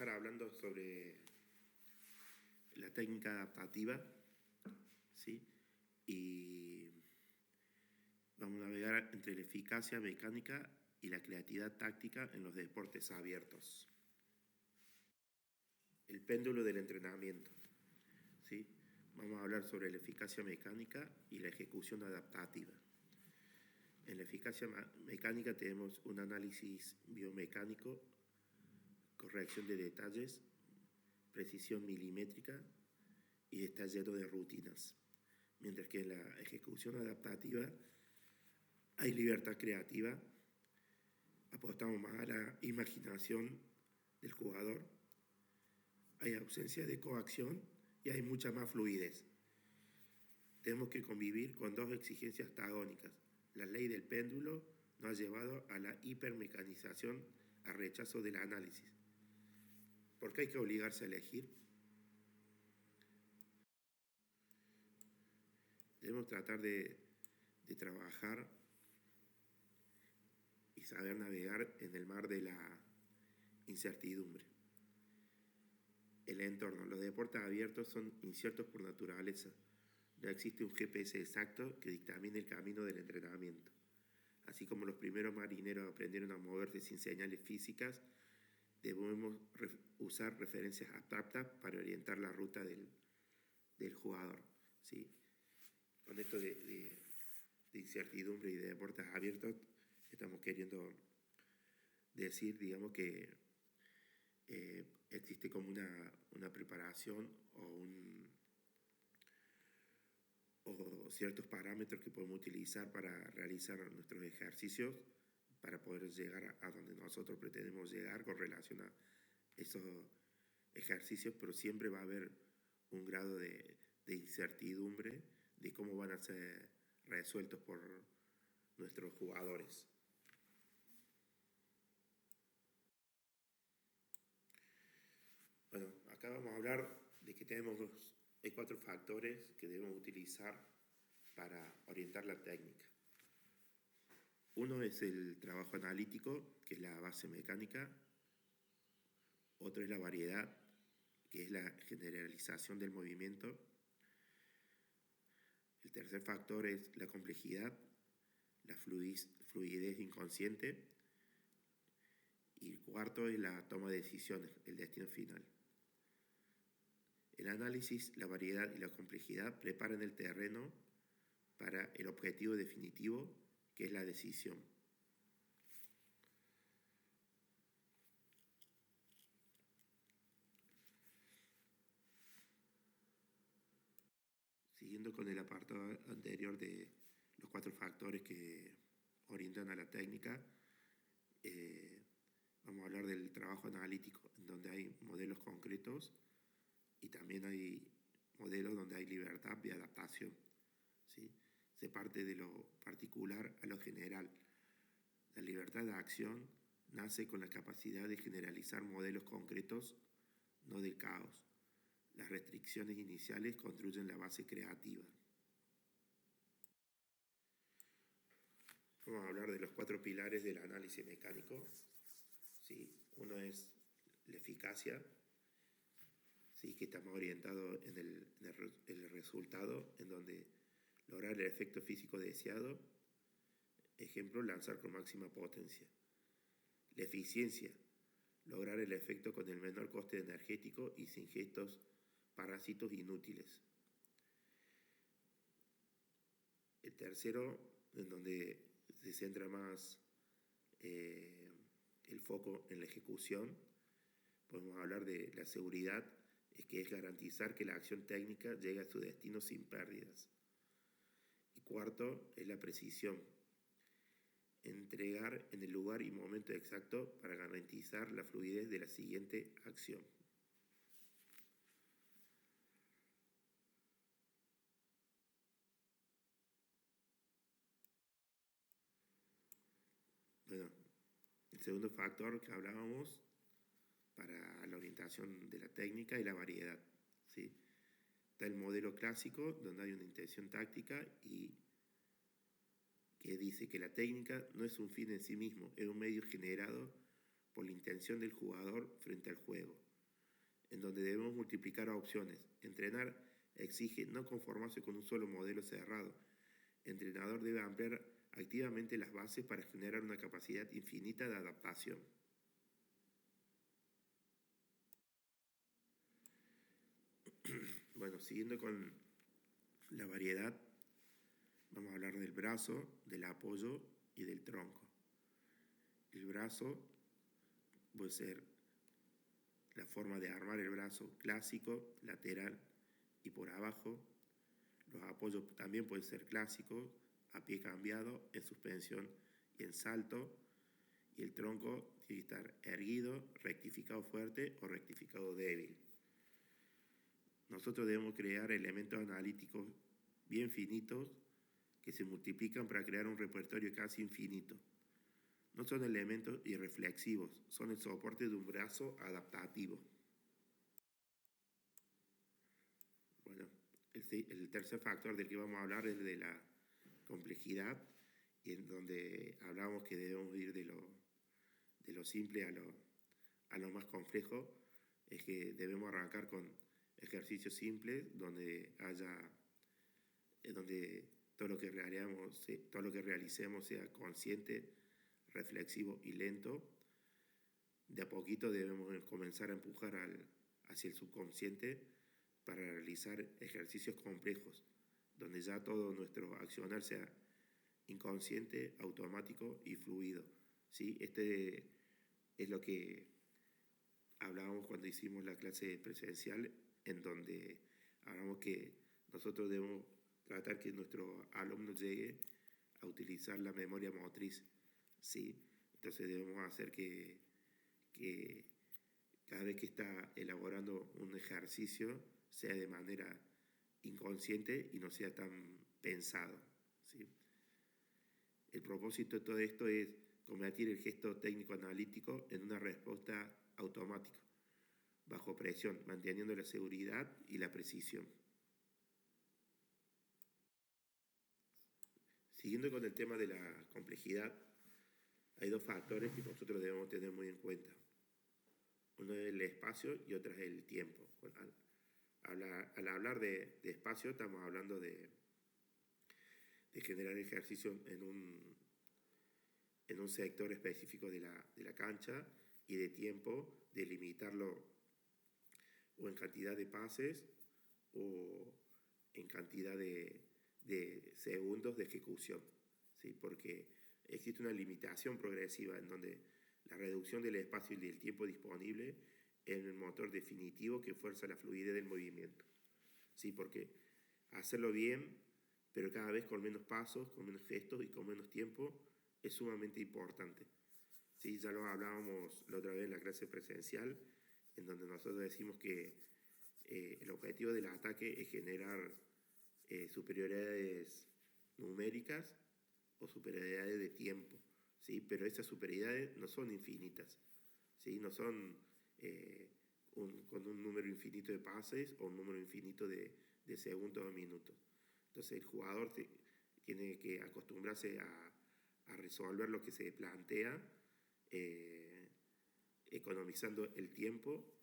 comenzar hablando sobre la técnica adaptativa, ¿sí? Y vamos a navegar entre la eficacia mecánica y la creatividad táctica en los deportes abiertos. El péndulo del entrenamiento, ¿sí? Vamos a hablar sobre la eficacia mecánica y la ejecución adaptativa. En la eficacia mecánica tenemos un análisis biomecánico, corrección de detalles, precisión milimétrica y está lleno de rutinas. Mientras que en la ejecución adaptativa hay libertad creativa, apostamos más a la imaginación del jugador, hay ausencia de coacción y hay mucha más fluidez. Tenemos que convivir con dos exigencias antagónicas. La ley del péndulo nos ha llevado a la hipermecanización, al rechazo del análisis. ¿Por qué hay que obligarse a elegir? Debemos tratar de trabajar y saber navegar en el mar de la incertidumbre. El entorno. Los deportes abiertos son inciertos por naturaleza. No existe un GPS exacto que dictamine el camino del entrenamiento. Así como los primeros marineros aprendieron a moverse sin señales físicas, debemos usar referencias abstractas para orientar la ruta del jugador, ¿sí? Con esto de incertidumbre y de deportes abiertos, estamos queriendo decir, digamos, que existe como una preparación o ciertos parámetros que podemos utilizar para realizar nuestros ejercicios para poder llegar a donde nosotros pretendemos llegar con relación a esos ejercicios, pero siempre va a haber un grado de incertidumbre de cómo van a ser resueltos por nuestros jugadores. Bueno, acá vamos a hablar de que hay 4 factores que debemos utilizar para orientar la técnica. Uno es el trabajo analítico, que es la base mecánica. Otro es la variedad, que es la generalización del movimiento. El tercer factor es la complejidad, la fluidez inconsciente. Y el cuarto es la toma de decisiones, el destino final. El análisis, la variedad y la complejidad preparan el terreno para el objetivo definitivo, que es la decisión. Siguiendo con el apartado anterior de los 4 factores que orientan a la técnica, vamos a hablar del trabajo analítico, en donde hay modelos concretos y también hay modelos donde hay libertad de adaptación, ¿sí? Se parte de lo particular a lo general. La libertad de acción nace con la capacidad de generalizar modelos concretos, no del caos. Las restricciones iniciales construyen la base creativa. Vamos a hablar de los 4 pilares del análisis mecánico. ¿Sí? Uno es la eficacia, ¿sí? Que está más orientado en el resultado, en donde lograr el efecto físico deseado. Ejemplo, lanzar con máxima potencia. La eficiencia, lograr el efecto con el menor coste energético y sin gestos parásitos inútiles. El tercero, en donde se centra más el foco en la ejecución, podemos hablar de la seguridad, que es garantizar que la acción técnica llegue a su destino sin pérdidas. Y cuarto, es la precisión, entregar en el lugar y momento exacto para garantizar la fluidez de la siguiente acción. Bueno, el segundo factor que hablábamos para la orientación de la técnica y la variedad, ¿sí? Está el modelo clásico, donde hay una intención táctica y que dice que la técnica no es un fin en sí mismo, es un medio generado por la intención del jugador frente al juego. en donde debemos multiplicar opciones. Entrenar exige no conformarse con un solo modelo cerrado. El entrenador debe ampliar activamente las bases para generar una capacidad infinita de adaptación. Bueno, siguiendo con la variedad, vamos a hablar del brazo, del apoyo y del tronco. El brazo puede ser la forma de armar el brazo clásico, lateral y por abajo. Los apoyos también pueden ser clásicos, a pie cambiado, en suspensión y en salto. Y el tronco tiene que estar erguido, rectificado fuerte o rectificado débil. Nosotros debemos crear elementos analíticos bien finitos que se multiplican para crear un repertorio casi infinito. No son elementos irreflexivos, son el soporte de un brazo adaptativo. Bueno, el tercer factor del que vamos a hablar es de la complejidad, y en donde hablamos que debemos ir de lo simple a lo más complejo. Es que debemos arrancar con ejercicios simples donde todo lo que realicemos sea consciente, reflexivo y lento. De a poquito debemos comenzar a empujar hacia el subconsciente para realizar ejercicios complejos, donde ya todo nuestro accionar sea inconsciente, automático y fluido. ¿Sí? Este es lo que hablábamos cuando hicimos la clase presencial, en donde hablamos que nosotros debemos tratar que nuestro alumno llegue a utilizar la memoria motriz, ¿sí? Entonces debemos hacer que cada vez que está elaborando un ejercicio sea de manera inconsciente y no sea tan pensado, ¿sí? El propósito de todo esto es convertir el gesto técnico-analítico en una respuesta automática, bajo presión, manteniendo la seguridad y la precisión. Siguiendo con el tema de la complejidad, hay dos factores que nosotros debemos tener muy en cuenta. Uno es el espacio y otro es el tiempo. Al hablar de espacio, estamos hablando de generar ejercicio en un sector específico de la cancha, y de tiempo, de limitarlo o en cantidad de pases o en cantidad de segundos de ejecución, ¿sí? Porque existe una limitación progresiva en donde la reducción del espacio y del tiempo disponible es el motor definitivo que fuerza la fluidez del movimiento, ¿sí? Porque hacerlo bien, pero cada vez con menos pasos, con menos gestos y con menos tiempo, es sumamente importante, ¿sí? Ya lo hablábamos la otra vez en la clase presencial, en donde nosotros decimos que el objetivo del ataque es generar superioridades numéricas o superioridades de tiempo, ¿sí? Pero esas superioridades no son infinitas, ¿sí? No son con un número infinito de pases o un número infinito de segundos o minutos. Entonces el jugador tiene que acostumbrarse a resolver lo que se plantea, economizando el tiempo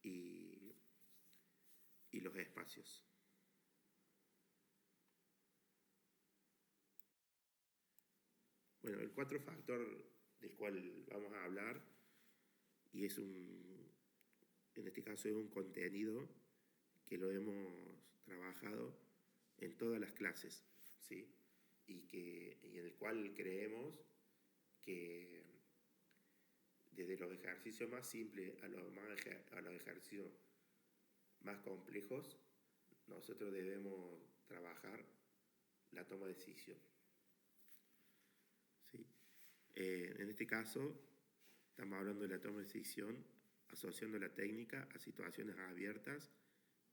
y los espacios. Bueno, el cuarto factor del cual vamos a hablar, y en este caso es un contenido que lo hemos trabajado en todas las clases, ¿sí? Y en el cual creemos que desde los ejercicios más simples a los ejercicios más complejos, nosotros debemos trabajar la toma de decisión, ¿sí? En este caso, estamos hablando de la toma de decisión asociando la técnica a situaciones abiertas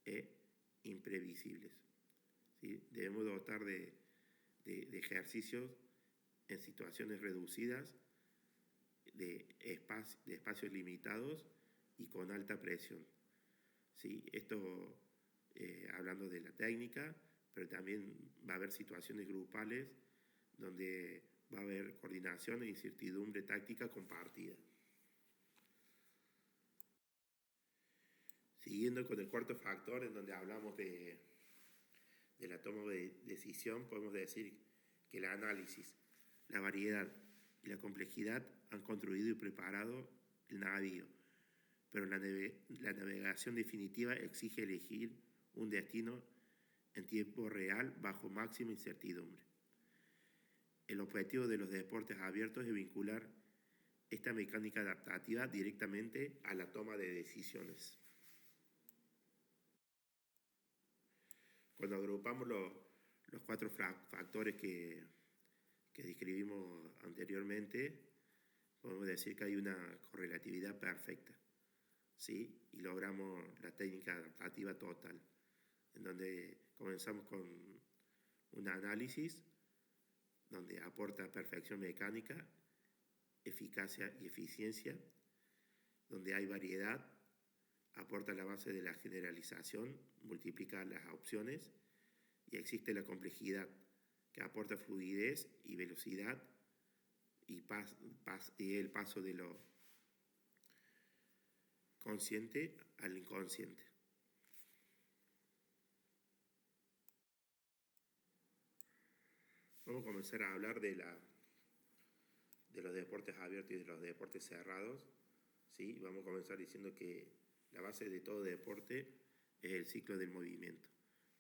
e imprevisibles, ¿sí? Debemos dotar de ejercicios en situaciones reducidas, de espacios limitados y con alta presión, ¿sí? Esto hablando de la técnica, pero también va a haber situaciones grupales donde va a haber coordinación e incertidumbre táctica compartida. Siguiendo con el cuarto factor, en donde hablamos de la toma de decisión, podemos decir que el análisis, la variedad y la complejidad han construido y preparado el navío, pero la navegación definitiva exige elegir un destino en tiempo real bajo máxima incertidumbre. El objetivo de los deportes abiertos es vincular esta mecánica adaptativa directamente a la toma de decisiones. Cuando agrupamos los cuatro factores que describimos anteriormente, podemos decir que hay una correlatividad perfecta, ¿sí? Y logramos la técnica adaptativa total, en donde comenzamos con un análisis donde aporta perfección mecánica, eficacia y eficiencia, donde hay variedad, aporta la base de la generalización, multiplica las opciones, y existe la complejidad, que aporta fluidez y velocidad y el paso de lo consciente al inconsciente. Vamos a comenzar a hablar de los deportes abiertos y de los deportes cerrados. ¿Sí? Vamos a comenzar diciendo que la base de todo deporte es el ciclo del movimiento,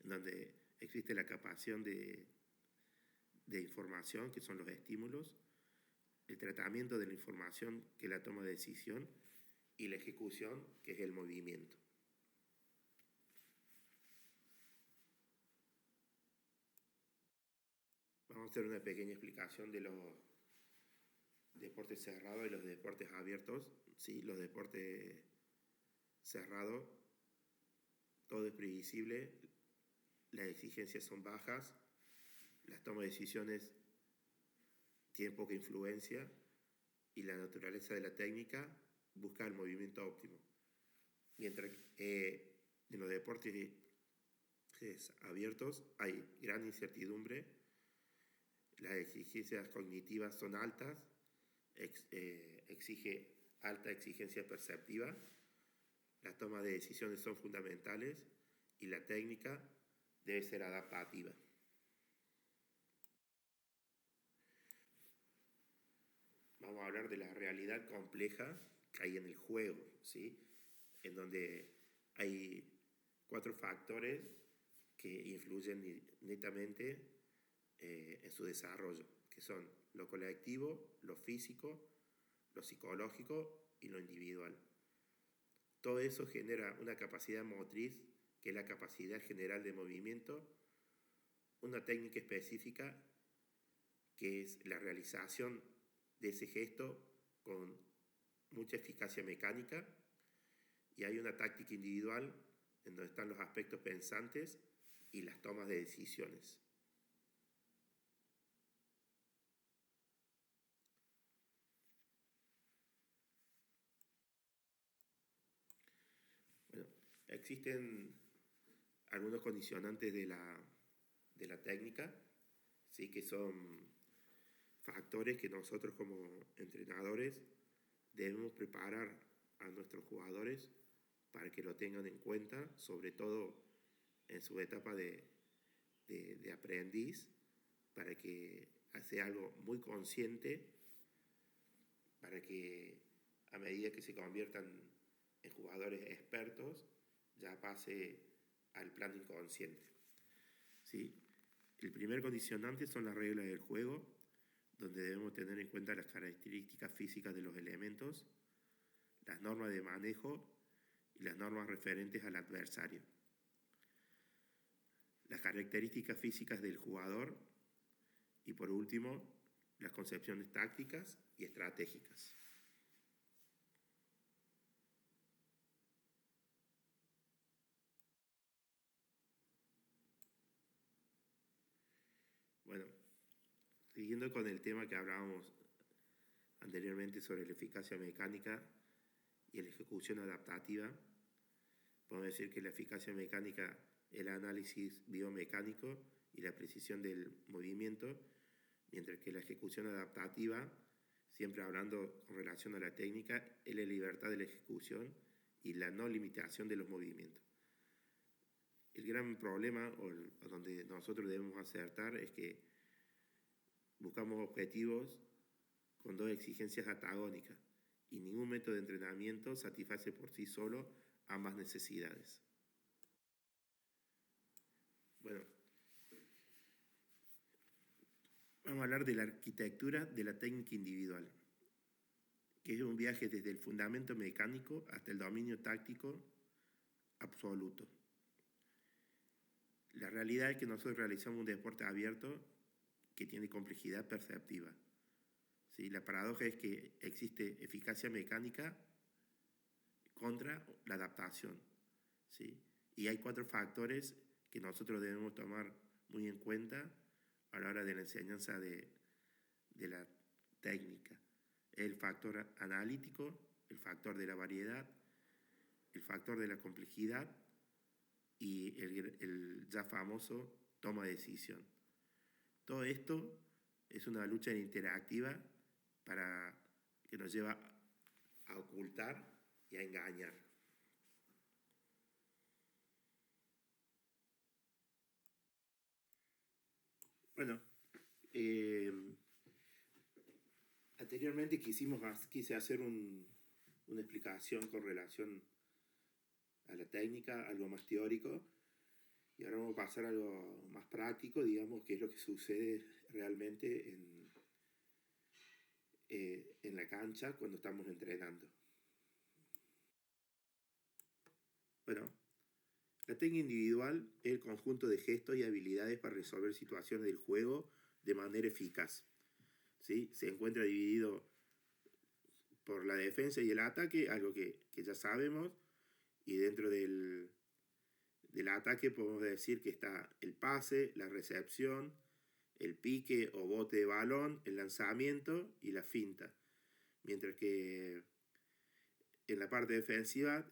en donde existe la captación de información, que son los estímulos, el tratamiento de la información, que es la toma de decisión, y la ejecución, que es el movimiento. Vamos a hacer una pequeña explicación de los deportes cerrados y los deportes abiertos. ¿Sí? Los deportes cerrados, todo es previsible, las exigencias son bajas, las tomas de decisiones tienen poca influencia y la naturaleza de la técnica busca el movimiento óptimo. Mientras que en los deportes abiertos hay gran incertidumbre, las exigencias cognitivas son altas, exige alta exigencia perceptiva, las tomas de decisiones son fundamentales y la técnica debe ser adaptativa. Vamos a hablar de la realidad compleja que hay en el juego, ¿sí? En donde hay 4 factores que influyen netamente en su desarrollo, que son lo colectivo, lo físico, lo psicológico y lo individual. Todo eso genera una capacidad motriz, que es la capacidad general de movimiento, una técnica específica, que es la realización de ese gesto con mucha eficacia mecánica, y hay una táctica individual en donde están los aspectos pensantes y las tomas de decisiones. Bueno, existen algunos condicionantes de la técnica, ¿sí? Que son factores que nosotros como entrenadores debemos preparar a nuestros jugadores para que lo tengan en cuenta, sobre todo en su etapa de aprendiz, para que sea algo muy consciente, para que a medida que se conviertan en jugadores expertos, ya pase al plano inconsciente. ¿Sí? El primer condicionante son las reglas del juego, donde debemos tener en cuenta las características físicas de los elementos, las normas de manejo y las normas referentes al adversario. Las características físicas del jugador y, por último, las concepciones tácticas y estratégicas. Bueno, siguiendo con el tema que hablábamos anteriormente sobre la eficacia mecánica y la ejecución adaptativa, podemos decir que la eficacia mecánica es el análisis biomecánico y la precisión del movimiento, mientras que la ejecución adaptativa, siempre hablando con relación a la técnica, es la libertad de la ejecución y la no limitación de los movimientos. El gran problema, o donde nosotros debemos acertar, es que buscamos objetivos con dos exigencias antagónicas y ningún método de entrenamiento satisface por sí solo ambas necesidades. Bueno, vamos a hablar de la arquitectura de la técnica individual, que es un viaje desde el fundamento mecánico hasta el dominio táctico absoluto. La realidad es que nosotros realizamos un deporte abierto que tiene complejidad perceptiva. ¿Sí? La paradoja es que existe eficacia mecánica contra la adaptación. ¿Sí? Y hay 4 factores que nosotros debemos tomar muy en cuenta a la hora de la enseñanza de la técnica. El factor analítico, el factor de la variedad, el factor de la complejidad y el ya famoso toma de decisión. Todo esto es una lucha interactiva que nos lleva a ocultar y a engañar. Bueno, anteriormente quise hacer una explicación con relación a la técnica, algo más teórico, y ahora vamos a pasar a algo más práctico, digamos, que es lo que sucede realmente en la cancha cuando estamos entrenando. Bueno, la técnica individual es el conjunto de gestos y habilidades para resolver situaciones del juego de manera eficaz. ¿Sí? Se encuentra dividido por la defensa y el ataque, algo que ya sabemos, y dentro del ataque podemos decir que está el pase, la recepción, el pique o bote de balón, el lanzamiento y la finta. Mientras que en la parte defensiva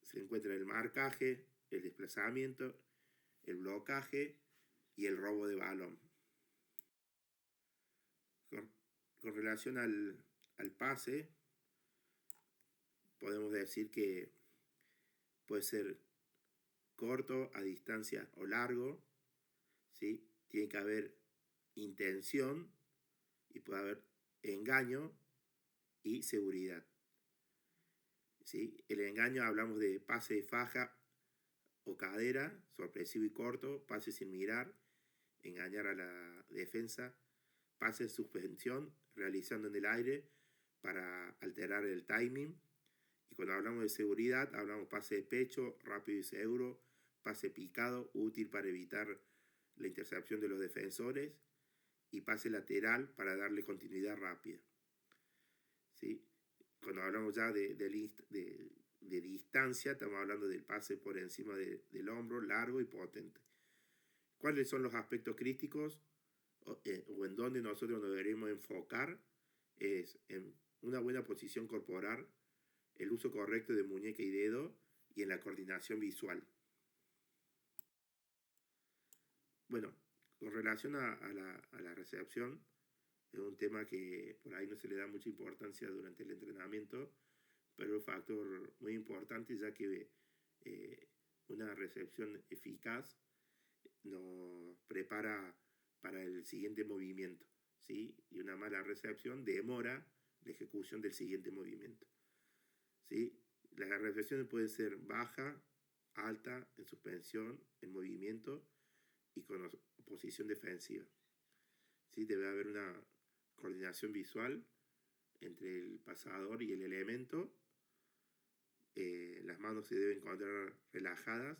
se encuentra el marcaje, el desplazamiento, el blocaje y el robo de balón. Con relación al pase, podemos decir que puede ser corto, a distancia o largo, ¿sí? Tiene que haber intención y puede haber engaño y seguridad. ¿Sí? El engaño hablamos de pase de faja o cadera, sorpresivo y corto, pase sin mirar, engañar a la defensa, pase de suspensión, realizando en el aire para alterar el timing. Y cuando hablamos de seguridad, hablamos pase de pecho, rápido y seguro, pase picado, útil para evitar la intercepción de los defensores, y pase lateral para darle continuidad rápida. ¿Sí? Cuando hablamos ya de distancia, estamos hablando del pase por encima del hombro, largo y potente. ¿Cuáles son los aspectos críticos o en donde nosotros nos deberíamos enfocar? Es en una buena posición corporal, el uso correcto de muñeca y dedo y en la coordinación visual. Bueno, con relación a la recepción, es un tema que por ahí no se le da mucha importancia durante el entrenamiento, pero es un factor muy importante ya que una recepción eficaz nos prepara para el siguiente movimiento, ¿sí? Y una mala recepción demora la ejecución del siguiente movimiento, ¿sí? Las recepciones pueden ser baja, alta, en suspensión, en movimiento y con posición defensiva. ¿Sí? Debe haber una coordinación visual entre el pasador y el elemento. Las manos se deben encontrar relajadas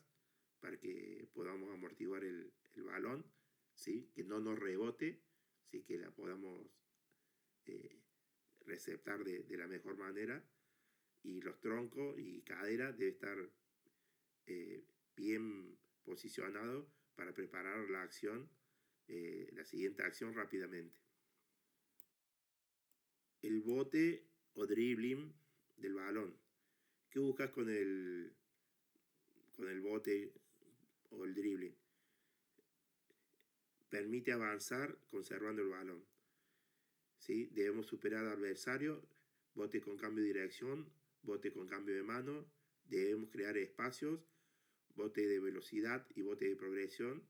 para que podamos amortiguar el balón, ¿sí? Que no nos rebote, ¿sí? Que la podamos receptar de la mejor manera. Y los troncos y cadera deben estar bien posicionados para preparar la acción, la siguiente acción rápidamente. El bote o dribbling del balón. ¿Qué buscas con el bote o el dribbling? Permite avanzar conservando el balón. ¿Sí? Debemos superar al adversario, bote con cambio de dirección, bote con cambio de mano, Debemos crear espacios, bote de velocidad y bote de progresión,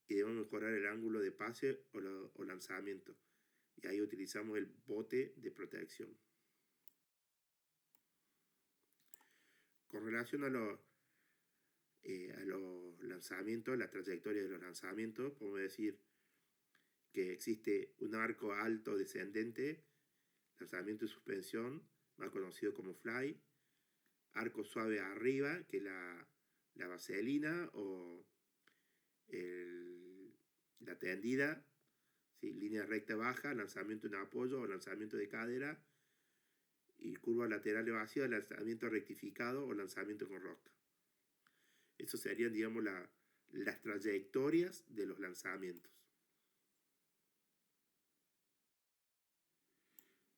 y debemos mejorar el ángulo de pase o lanzamiento. Y ahí utilizamos el bote de protección. Con relación a los lanzamientos, la trayectoria de los lanzamientos, podemos decir que existe un arco alto descendente, lanzamiento de suspensión, más conocido como fly, arco suave arriba, que es la vaselina o la tendida, ¿sí? Línea recta baja, lanzamiento en apoyo o lanzamiento de cadera, y curva lateral vacía, lanzamiento rectificado o lanzamiento con rosca. Eso serían, digamos, las trayectorias de los lanzamientos.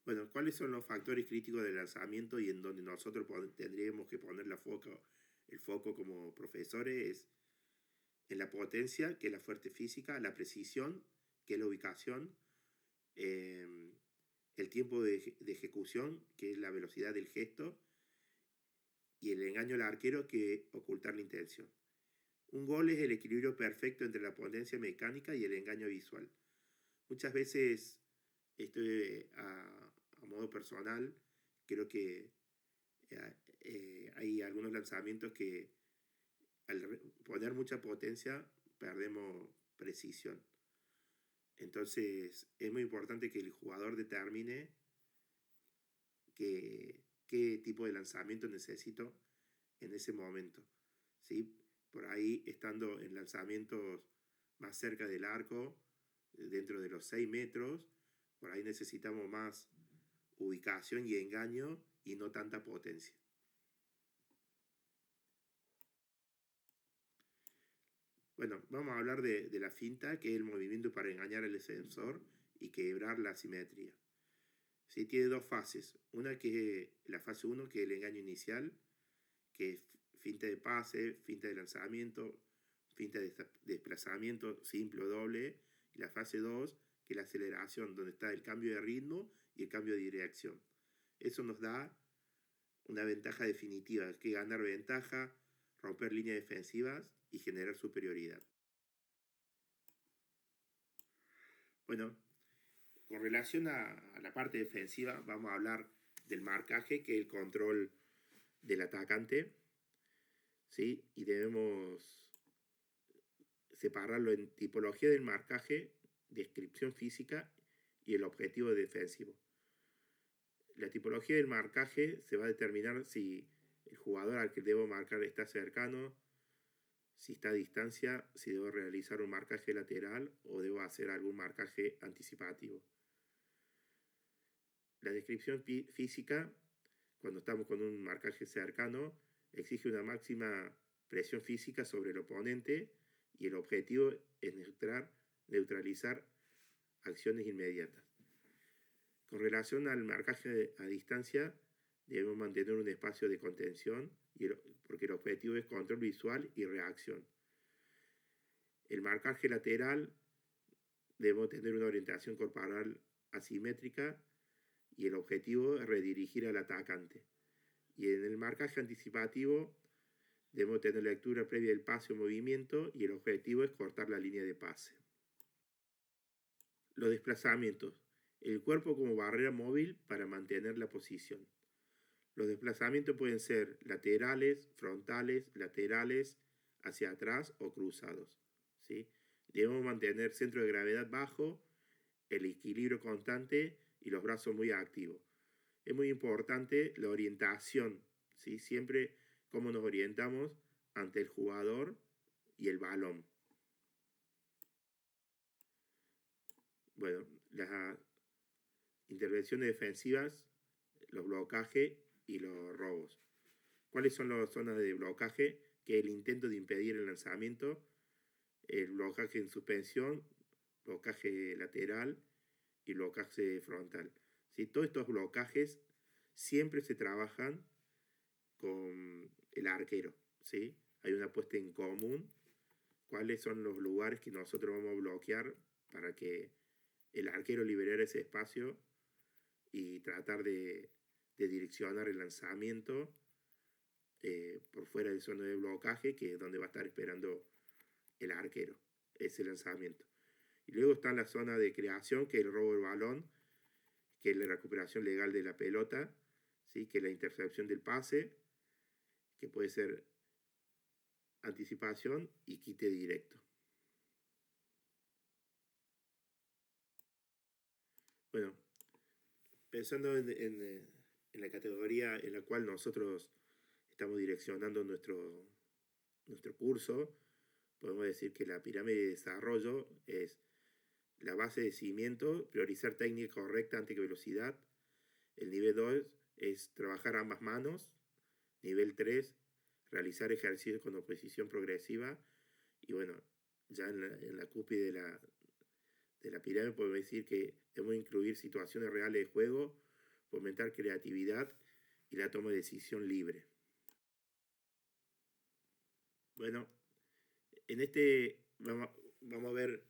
Bueno, ¿cuáles son los factores críticos del lanzamiento y en donde nosotros tendríamos que poner el foco como profesores? Es en la potencia, que es la fuerza física, la precisión, que es la ubicación, el tiempo de ejecución, que es la velocidad del gesto, y el engaño al arquero, que es ocultar la intención. Un gol es el equilibrio perfecto entre la potencia mecánica y el engaño visual. Muchas veces, esto a modo personal, creo que hay algunos lanzamientos que al poner mucha potencia perdemos precisión. Entonces es muy importante que el jugador determine qué tipo de lanzamiento necesito en ese momento, ¿sí? Por ahí, estando en lanzamientos más cerca del arco, dentro de los 6 metros, por ahí necesitamos más ubicación y engaño y no tanta potencia. Bueno, vamos a hablar de la finta, que es el movimiento para engañar al defensor y quebrar la simetría. ¿Sí? Tiene dos fases. Una que es la fase 1, que es el engaño inicial, que es finta de pase, finta de lanzamiento, finta de desplazamiento simple o doble. Y la fase 2, que es la aceleración, donde está el cambio de ritmo y el cambio de dirección. Eso nos da una ventaja definitiva, que ganar ventaja, romper líneas defensivas y generar superioridad. Bueno, con relación a la parte defensiva, vamos a hablar del marcaje, que es el control del atacante, ¿sí? Y debemos separarlo en tipología del marcaje, descripción física y el objetivo defensivo. La tipología del marcaje se va a determinar si el jugador al que debo marcar está cercano, si está a distancia, si debo realizar un marcaje lateral o debo hacer algún marcaje anticipativo. La descripción física, cuando estamos con un marcaje cercano, exige una máxima presión física sobre el oponente y el objetivo es neutralizar acciones inmediatas. Con relación al marcaje a distancia, debemos mantener un espacio de contención porque el objetivo es control visual y reacción. El marcaje lateral, debemos tener una orientación corporal asimétrica y el objetivo es redirigir al atacante. Y en el marcaje anticipativo, debemos tener lectura previa del pase o movimiento y el objetivo es cortar la línea de pase. Los desplazamientos. El cuerpo como barrera móvil para mantener la posición. Los desplazamientos pueden ser laterales, frontales, laterales, hacia atrás o cruzados, ¿sí? Debemos mantener centro de gravedad bajo, el equilibrio constante y los brazos muy activos. Es muy importante la orientación, ¿sí? Siempre cómo nos orientamos ante el jugador y el balón. Bueno, las intervenciones defensivas, los blocajes y los robos. ¿Cuáles son las zonas de blocaje? Que es el intento de impedir el lanzamiento, el blocaje en suspensión, blocaje lateral y blocaje frontal. ¿Sí? Todos estos blocajes siempre se trabajan con el arquero, ¿sí? Hay una puesta en común, cuáles son los lugares que nosotros vamos a bloquear para que el arquero liberara ese espacio y tratar de direccionar el lanzamiento por fuera de zona de blocaje, que es donde va a estar esperando el arquero, ese lanzamiento. Y luego está la zona de creación, que es el robo del balón, que es la recuperación legal de la pelota, ¿sí? Que es la intercepción del pase, que puede ser anticipación y quite directo. Bueno, pensando en la categoría en la cual nosotros estamos direccionando nuestro curso, podemos decir que la pirámide de desarrollo es la base de cimiento, priorizar técnica correcta antes que velocidad. El nivel 2 es trabajar ambas manos. Nivel 3, realizar ejercicios con oposición progresiva. Y bueno, ya en la cúspide de la pirámide podemos decir que debemos incluir situaciones reales de juego, fomentar creatividad y la toma de decisión libre. Bueno, en este vamos a ver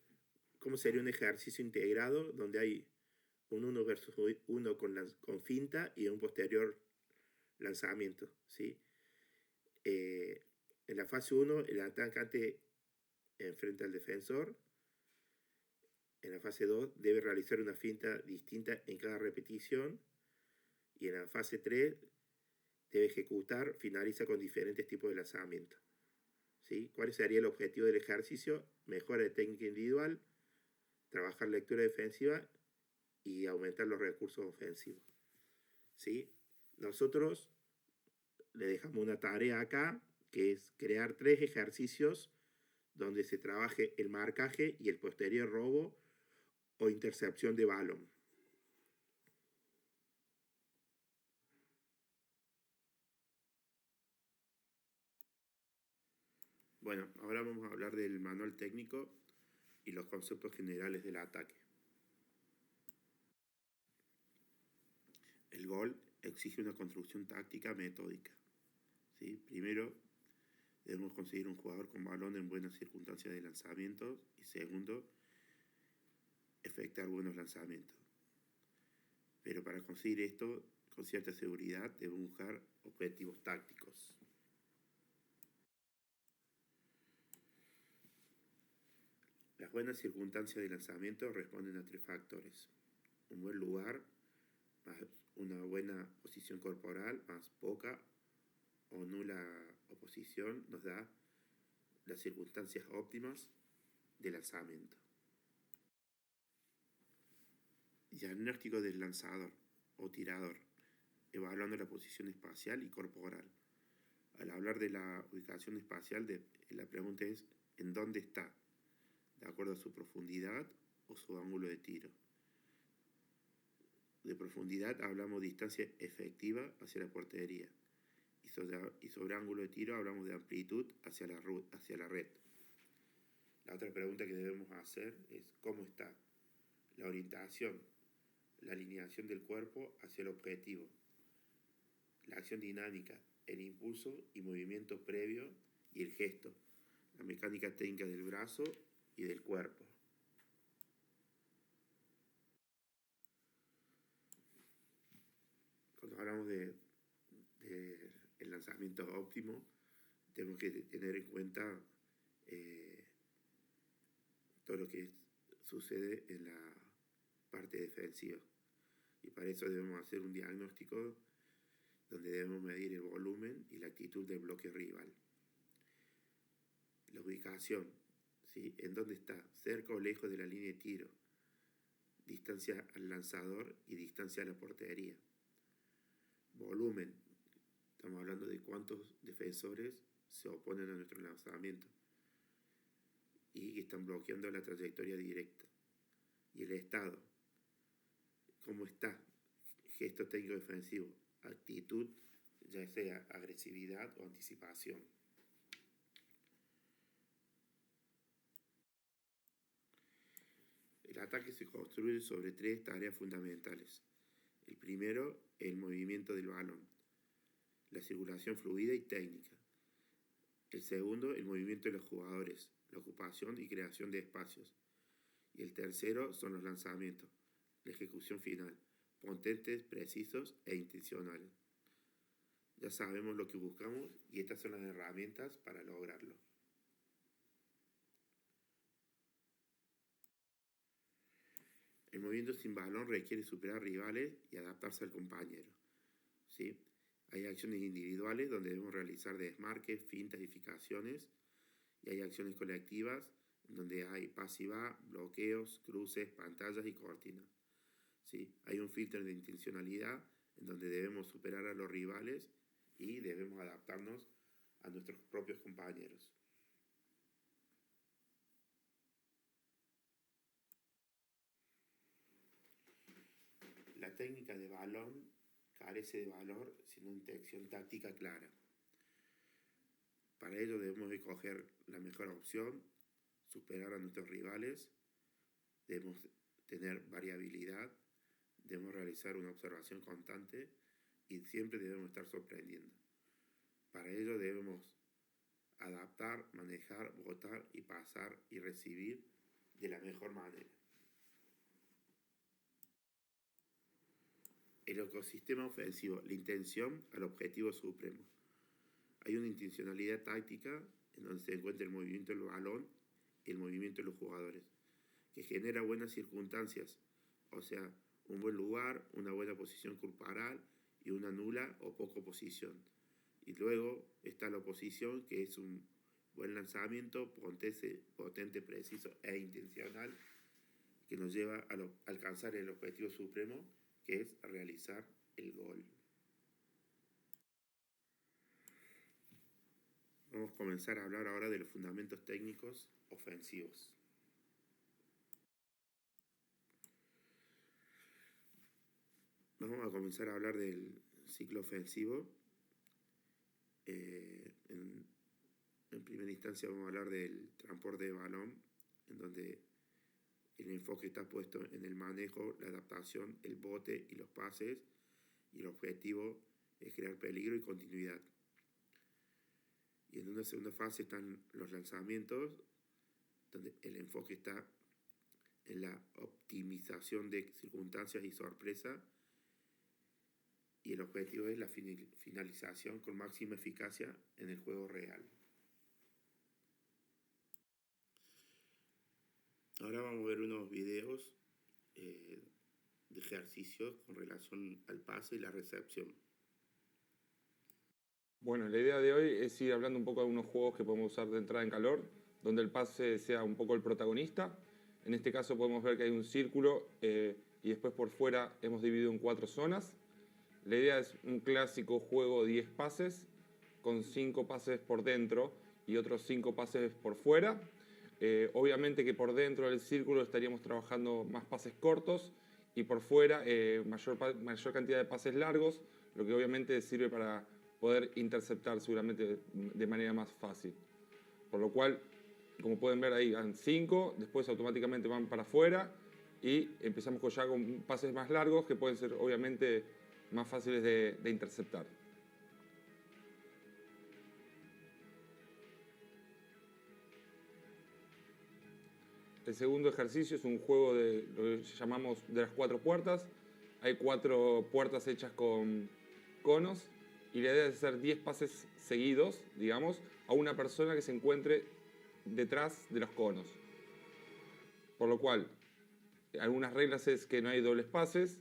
cómo sería un ejercicio integrado donde hay un 1 versus 1 con finta y un posterior lanzamiento, ¿sí? En la fase 1 el atacante enfrenta al defensor. En la fase 2 debe realizar una finta distinta en cada repetición. Y en la fase 3 debe ejecutar, finaliza con diferentes tipos de lanzamiento, ¿sí? ¿Cuál sería el objetivo del ejercicio? Mejora de técnica individual, trabajar lectura defensiva y aumentar los recursos ofensivos, ¿sí? Nosotros le dejamos una tarea acá, que es crear 3 ejercicios donde se trabaje el marcaje y el posterior robo o intercepción de balón. Bueno, ahora vamos a hablar del manual técnico y los conceptos generales del ataque. El gol exige una construcción táctica metódica, ¿sí? Primero, debemos conseguir un jugador con balón en buenas circunstancias de lanzamiento. Y segundo, efectuar buenos lanzamientos. Pero para conseguir esto, con cierta seguridad, debemos buscar objetivos tácticos. Las buenas circunstancias de lanzamiento responden a 3 factores: un buen lugar, más una buena posición corporal, más poca o nula oposición, nos da las circunstancias óptimas de lanzamiento. Diagnóstico del lanzador o tirador, evaluando la posición espacial y corporal. Al hablar de la ubicación espacial, la pregunta es ¿en dónde está? De acuerdo a su profundidad o su ángulo de tiro. De profundidad hablamos de distancia efectiva hacia la portería. Y sobre ángulo de tiro hablamos de amplitud hacia la red. La otra pregunta que debemos hacer es ¿cómo está? La orientación, la alineación del cuerpo hacia el objetivo, la acción dinámica, el impulso y movimiento previo y el gesto, la mecánica técnica del brazo y del cuerpo. Cuando hablamos de el lanzamiento óptimo, tenemos que tener en cuenta todo lo que sucede en la parte defensiva. Y para eso debemos hacer un diagnóstico donde debemos medir el volumen y la actitud del bloque rival. La ubicación, ¿sí? ¿En dónde está? ¿Cerca o lejos de la línea de tiro? Distancia al lanzador y distancia a la portería. Volumen, estamos hablando de cuántos defensores se oponen a nuestro lanzamiento y están bloqueando la trayectoria directa. Y el estado, ¿cómo está? Gesto técnico defensivo, actitud, ya sea agresividad o anticipación. El ataque se construye sobre 3 tareas fundamentales. El primero, el movimiento del balón, la circulación fluida y técnica. El segundo, el movimiento de los jugadores, la ocupación y creación de espacios. Y el tercero son los lanzamientos, la ejecución final, potentes, precisos e intencionales. Ya sabemos lo que buscamos y estas son las herramientas para lograrlo. El movimiento sin balón requiere superar rivales y adaptarse al compañero, ¿sí? Hay acciones individuales donde debemos realizar desmarques, fintas y fijaciones, y hay acciones colectivas donde hay pasiva, bloqueos, cruces, pantallas y cortinas, ¿sí? Hay un filtro de intencionalidad en donde debemos superar a los rivales y debemos adaptarnos a nuestros propios compañeros. La técnica de balón carece de valor sin una intención táctica clara. Para ello debemos escoger la mejor opción, superar a nuestros rivales, debemos tener variabilidad, debemos realizar una observación constante y siempre debemos estar sorprendiendo. Para ello debemos adaptar, manejar, votar y pasar y recibir de la mejor manera. El ecosistema ofensivo, la intención al objetivo supremo. Hay una intencionalidad táctica en donde se encuentra el movimiento del balón y el movimiento de los jugadores, que genera buenas circunstancias, o sea, un buen lugar, una buena posición corporal y una nula o poca oposición. Y luego está la oposición, que es un buen lanzamiento, potente, preciso e intencional, que nos lleva a alcanzar el objetivo supremo, que es realizar el gol. Vamos a comenzar a hablar ahora de los fundamentos técnicos ofensivos. Vamos a comenzar a hablar del ciclo ofensivo. En primera instancia vamos a hablar del transporte de balón, en donde el enfoque está puesto en el manejo, la adaptación, el bote y los pases, y el objetivo es crear peligro y continuidad. Y en una segunda fase están los lanzamientos, donde el enfoque está en la optimización de circunstancias y sorpresa, y el objetivo es la finalización con máxima eficacia en el juego real. Ahora vamos a ver unos videos de ejercicios con relación al pase y la recepción. Bueno, la idea de hoy es ir hablando un poco de unos juegos que podemos usar de entrada en calor, donde el pase sea un poco el protagonista. En este caso podemos ver que hay un círculo y después por fuera hemos dividido en 4 zonas. La idea es un clásico juego de 10 pases, con 5 pases por dentro y otros 5 pases por fuera. Obviamente que por dentro del círculo estaríamos trabajando más pases cortos y por fuera mayor cantidad de pases largos, lo que obviamente sirve para poder interceptar seguramente de manera más fácil. Por lo cual, como pueden ver ahí, van 5, después automáticamente van para afuera y empezamos ya con pases más largos que pueden ser obviamente más fáciles de interceptar. El segundo ejercicio es un juego de lo que llamamos de las 4 puertas. Hay 4 puertas hechas con conos y la idea es hacer 10 pases seguidos, digamos, a una persona que se encuentre detrás de los conos. Por lo cual, algunas reglas es que no hay dobles pases,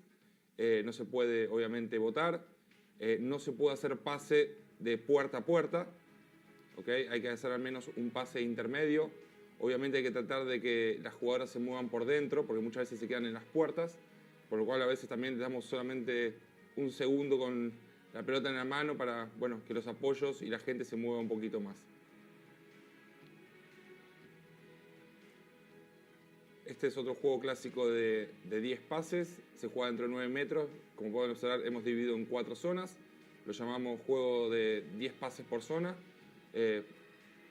no se puede obviamente votar, no se puede hacer pase de puerta a puerta, ¿okay? Hay que hacer al menos un pase intermedio. Obviamente hay que tratar de que las jugadoras se muevan por dentro, porque muchas veces se quedan en las puertas, por lo cual a veces también le damos solamente un segundo con la pelota en la mano para, bueno, que los apoyos y la gente se mueva un poquito más. Este es otro juego clásico de 10 pases, se juega dentro de 9 metros, como pueden observar hemos dividido en 4 zonas, lo llamamos juego de 10 pases por zona.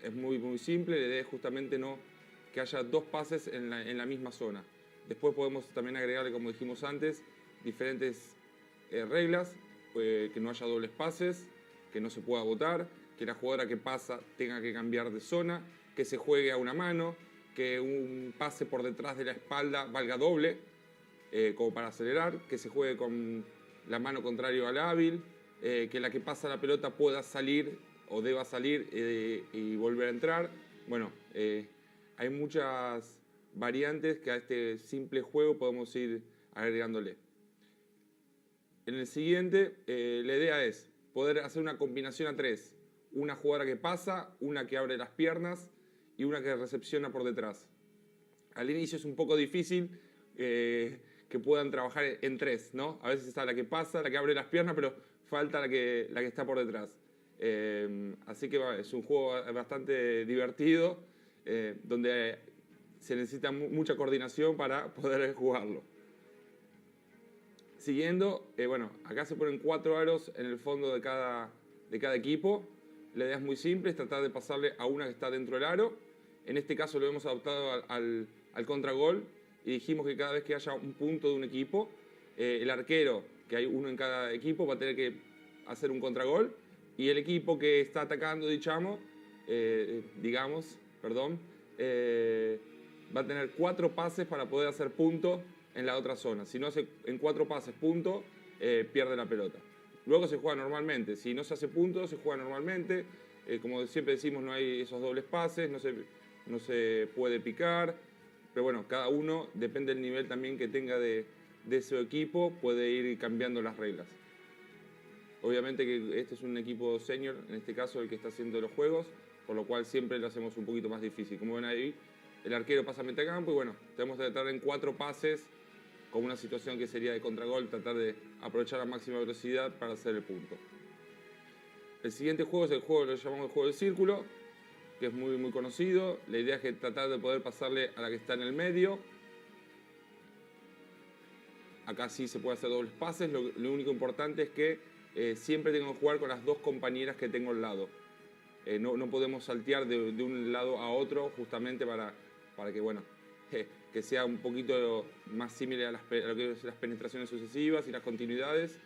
Es muy simple, la idea es justamente no que haya 2 pases en la misma zona. Después podemos también agregarle, como dijimos antes, diferentes reglas, que no haya dobles pases, que no se pueda votar, que la jugadora que pasa tenga que cambiar de zona, que se juegue a una mano, que un pase por detrás de la espalda valga doble, como para acelerar, que se juegue con la mano contraria al hábil, que la que pasa la pelota pueda salir o deba salir y volver a entrar. Bueno, hay muchas variantes que a este simple juego podemos ir agregándole. En el siguiente, la idea es poder hacer una combinación a 3. Una jugadora que pasa, una que abre las piernas y una que recepciona por detrás. Al inicio es un poco difícil que puedan trabajar en 3, ¿no? A veces está la que pasa, la que abre las piernas, pero falta la que está por detrás. Así que es un juego bastante divertido, donde se necesita mucha coordinación para poder jugarlo. Siguiendo, bueno, acá se ponen 4 aros en el fondo de cada equipo. La idea es muy simple, es tratar de pasarle a una que está dentro del aro. En este caso lo hemos adaptado al contragol y dijimos que cada vez que haya un punto de un equipo, el arquero, que hay uno en cada equipo, va a tener que hacer un contragol, y el equipo que está atacando, va a tener 4 pases para poder hacer punto en la otra zona. Si no hace en 4 pases punto, pierde la pelota. Luego se juega normalmente. Si no se hace punto, se juega normalmente. Como siempre decimos, no hay esos dobles pases, no se puede picar. Pero bueno, cada uno, depende del nivel también que tenga de ese equipo, puede ir cambiando las reglas. Obviamente que este es un equipo senior, en este caso el que está haciendo los juegos, por lo cual siempre lo hacemos un poquito más difícil. Como ven ahí, el arquero pasa a metacampo y bueno, tenemos que tratar en 4 pases, con una situación que sería de contragol, tratar de aprovechar a máxima velocidad para hacer el punto. El siguiente juego es el juego, lo llamamos el juego del círculo, que es muy, muy conocido. La idea es que tratar de poder pasarle a la que está en el medio. Acá sí se puede hacer dobles pases, lo único importante es que siempre tengo que jugar con las 2 compañeras que tengo al lado. No podemos saltear de un lado a otro justamente para que, bueno, que sea un poquito más similar a lo que es las penetraciones sucesivas y las continuidades.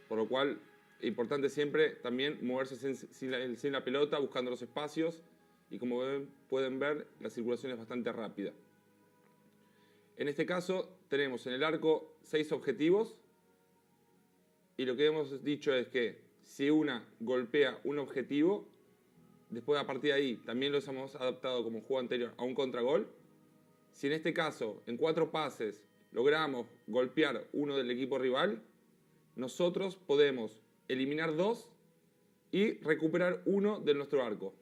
Por lo cual, importante siempre también moverse sin la pelota, buscando los espacios. Y como pueden ver, la circulación es bastante rápida. En este caso, tenemos en el arco 6 objetivos. Y lo que hemos dicho es que si una golpea un objetivo, después a partir de ahí también los hemos adaptado como juego anterior a un contragol. Si en este caso, en 4 pases, logramos golpear uno del equipo rival, nosotros podemos eliminar 2 y recuperar 1 de nuestro arco.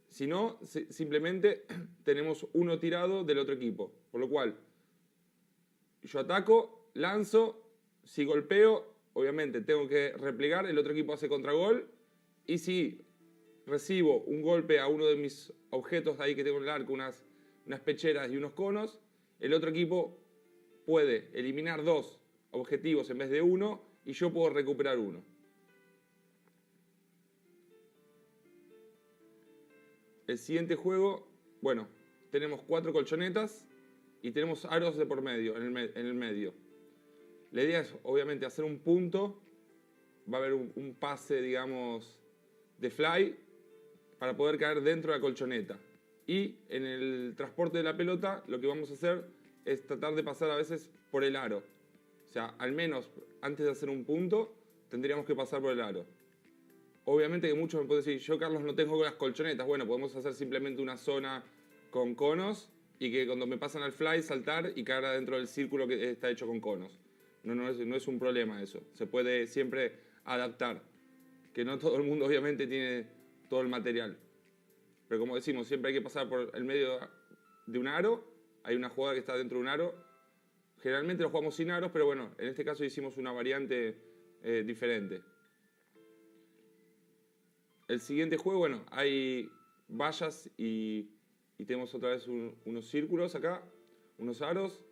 Si no, simplemente tenemos 1 tirado del otro equipo. Por lo cual, yo ataco, lanzo, si golpeo, obviamente tengo que replegar, el otro equipo hace contragol, y si recibo un golpe a uno de mis objetos ahí que tengo en el arco, unas pecheras y unos conos, el otro equipo puede eliminar 2 objetivos en vez de 1 y yo puedo recuperar 1. El siguiente juego, bueno, tenemos 4 colchonetas y tenemos aros de por medio, en el medio. La idea es, obviamente, hacer un punto. Va a haber un pase, digamos, de fly para poder caer dentro de la colchoneta. Y en el transporte de la pelota, lo que vamos a hacer es tratar de pasar a veces por el aro. O sea, al menos antes de hacer un punto, tendríamos que pasar por el aro. Obviamente que muchos me pueden decir, yo, Carlos, no tengo las colchonetas. Bueno, podemos hacer simplemente una zona con conos y que cuando me pasan al fly, saltar y caer adentro del círculo que está hecho con conos. No es un problema eso. Se puede siempre adaptar. Que no todo el mundo, obviamente, tiene todo el material. Pero como decimos, siempre hay que pasar por el medio de un aro. Hay una jugada que está dentro de un aro. Generalmente lo jugamos sin aros, pero bueno, en este caso hicimos una variante diferente. El siguiente juego, bueno, hay vallas y tenemos otra vez unos círculos acá, unos aros.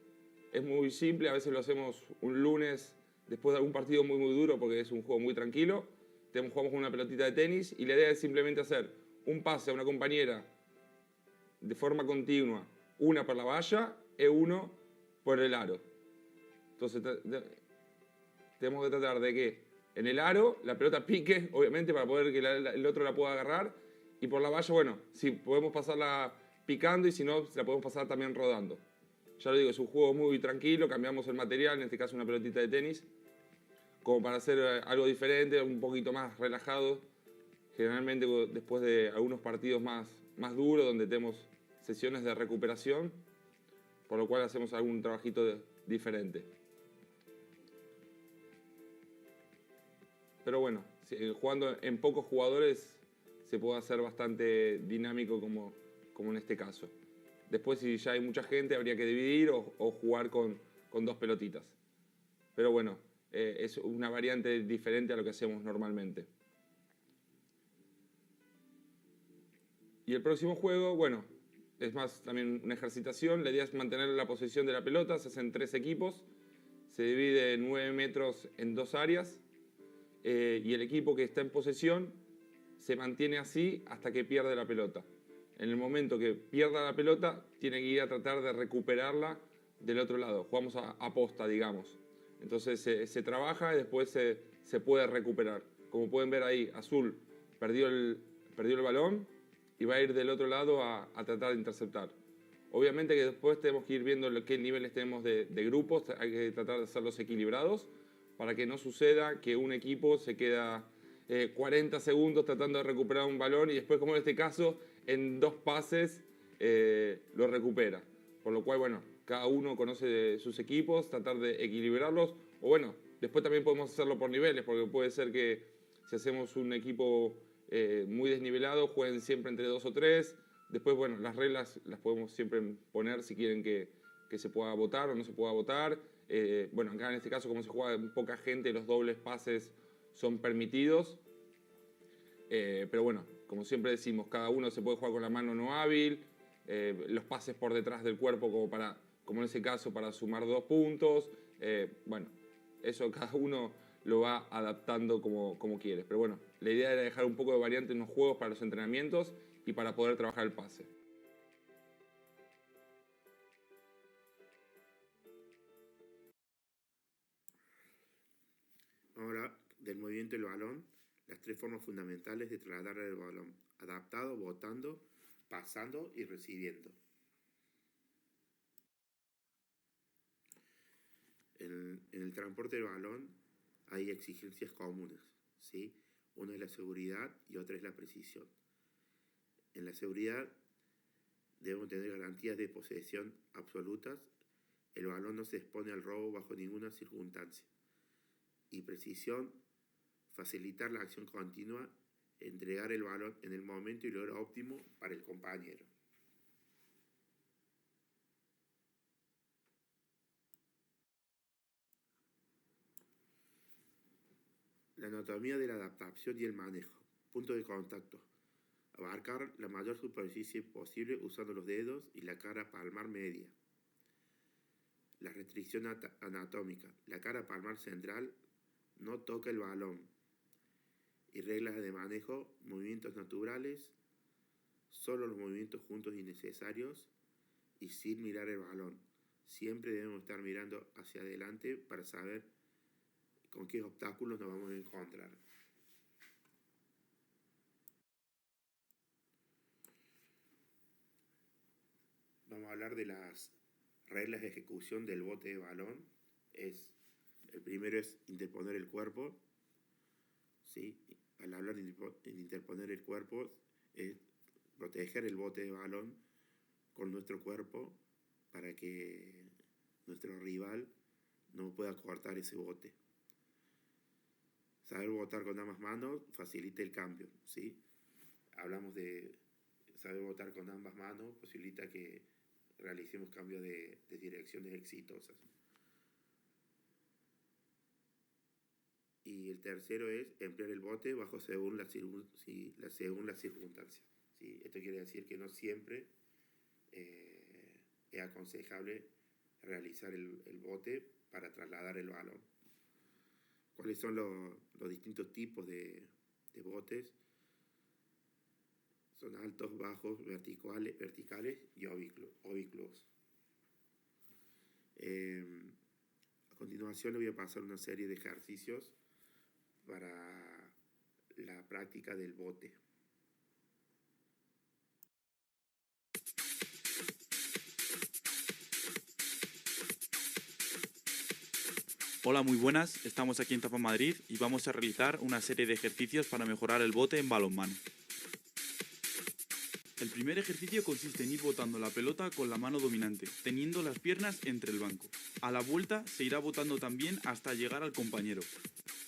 Es muy simple, a veces lo hacemos un lunes después de algún partido muy muy duro porque es un juego muy tranquilo. Jugamos con una pelotita de tenis y la idea es simplemente hacer un pase a una compañera de forma continua, una por la valla y uno por el aro. Entonces tenemos que tratar de que en el aro la pelota pique, obviamente, para poder que el otro la pueda agarrar, y por la valla, bueno, sí, podemos pasarla picando y si no, la podemos pasar también rodando. Ya lo digo, es un juego muy tranquilo, cambiamos el material, en este caso una pelotita de tenis. como para hacer algo diferente, un poquito más relajado. Generalmente después de algunos partidos más duros, donde tenemos sesiones de recuperación, por lo cual hacemos algún trabajito diferente. Pero bueno, jugando en pocos jugadores se puede hacer bastante dinámico como en este caso. Después, si ya hay mucha gente, habría que dividir o jugar con 2 pelotitas. Pero bueno, es una variante diferente a lo que hacemos normalmente. Y el próximo juego, bueno, es más también una ejercitación. La idea es mantener la posición de la pelota. Se hacen 3 equipos. Se divide 9 metros en 2 áreas. Y el equipo que está en posesión se mantiene así hasta que pierde la pelota. En el momento que pierda la pelota, tiene que ir a tratar de recuperarla del otro lado. Jugamos a posta, digamos. Entonces se trabaja y después se puede recuperar. Como pueden ver ahí, Azul perdió el balón y va a ir del otro lado a tratar de interceptar. Obviamente que después tenemos que ir viendo qué niveles tenemos de grupos. Hay que tratar de hacerlos equilibrados para que no suceda que un equipo se queda 40 segundos tratando de recuperar un balón y después, como en este caso, en 2 pases lo recupera. Por lo cual, bueno, cada uno conoce de sus equipos, tratar de equilibrarlos. O bueno, después también podemos hacerlo por niveles, porque puede ser que si hacemos un equipo muy desnivelado, jueguen siempre entre 2 o 3. Después, bueno, las reglas las podemos siempre poner si quieren que se pueda votar o no se pueda votar. Bueno, acá en este caso, como se juega en poca gente, los dobles pases son permitidos. Pero bueno, como siempre decimos, cada uno se puede jugar con la mano no hábil, los pases por detrás del cuerpo como en ese caso para sumar 2 puntos. Bueno, eso cada uno lo va adaptando como quiere. Pero bueno, la idea era dejar un poco de variante en los juegos para los entrenamientos y para poder trabajar el pase. Ahora, del movimiento del balón, las 3 formas fundamentales de trasladar el balón: adaptado, botando, pasando y recibiendo. En el transporte del balón hay exigencias comunes, ¿sí? Una es la seguridad y otra es la precisión. En la seguridad debemos tener garantías de posesión absolutas. El balón no se expone al robo bajo ninguna circunstancia. Y precisión, facilitar la acción continua, entregar el balón en el momento y lo óptimo para el compañero. La anatomía de la adaptación y el manejo. Punto de contacto: abarcar la mayor superficie posible usando los dedos y la cara palmar media. La restricción anatómica: la cara palmar central no toca el balón. Y reglas de manejo: movimientos naturales, solo los movimientos juntos y necesarios y sin mirar el balón. Siempre debemos estar mirando hacia adelante para saber con qué obstáculos nos vamos a encontrar. Vamos a hablar de las reglas de ejecución del bote de balón. El primero es interponer el cuerpo. ¿Sí? Al hablar de interponer el cuerpo, es proteger el bote de balón con nuestro cuerpo para que nuestro rival no pueda cortar ese bote. Saber botar con ambas manos facilita el cambio, ¿sí? Hablamos de saber botar con ambas manos, posibilita que realicemos cambios de direcciones exitosas. Y el tercero es emplear el bote según las circunstancias, ¿sí? Esto quiere decir que no siempre es aconsejable realizar el bote para trasladar el balón. ¿Cuáles son los distintos tipos de botes? Son altos, bajos, verticales y oblicuos. A continuación le voy a pasar una serie de ejercicios para la práctica del bote. Hola, muy buenas. Estamos aquí en Tapa Madrid y vamos a realizar una serie de ejercicios para mejorar el bote en balonmano. El primer ejercicio consiste en ir botando la pelota con la mano dominante, teniendo las piernas entre el banco. A la vuelta se irá botando también hasta llegar al compañero.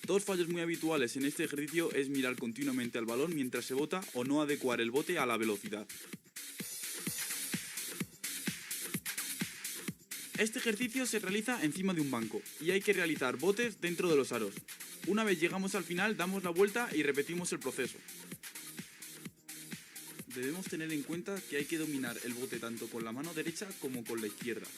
Dos fallos muy habituales en este ejercicio es mirar continuamente al balón mientras se bota o no adecuar el bote a la velocidad. Este ejercicio se realiza encima de un banco y hay que realizar botes dentro de los aros. Una vez llegamos al final damos la vuelta y repetimos el proceso. Debemos tener en cuenta que hay que dominar el bote tanto con la mano derecha como con la izquierda.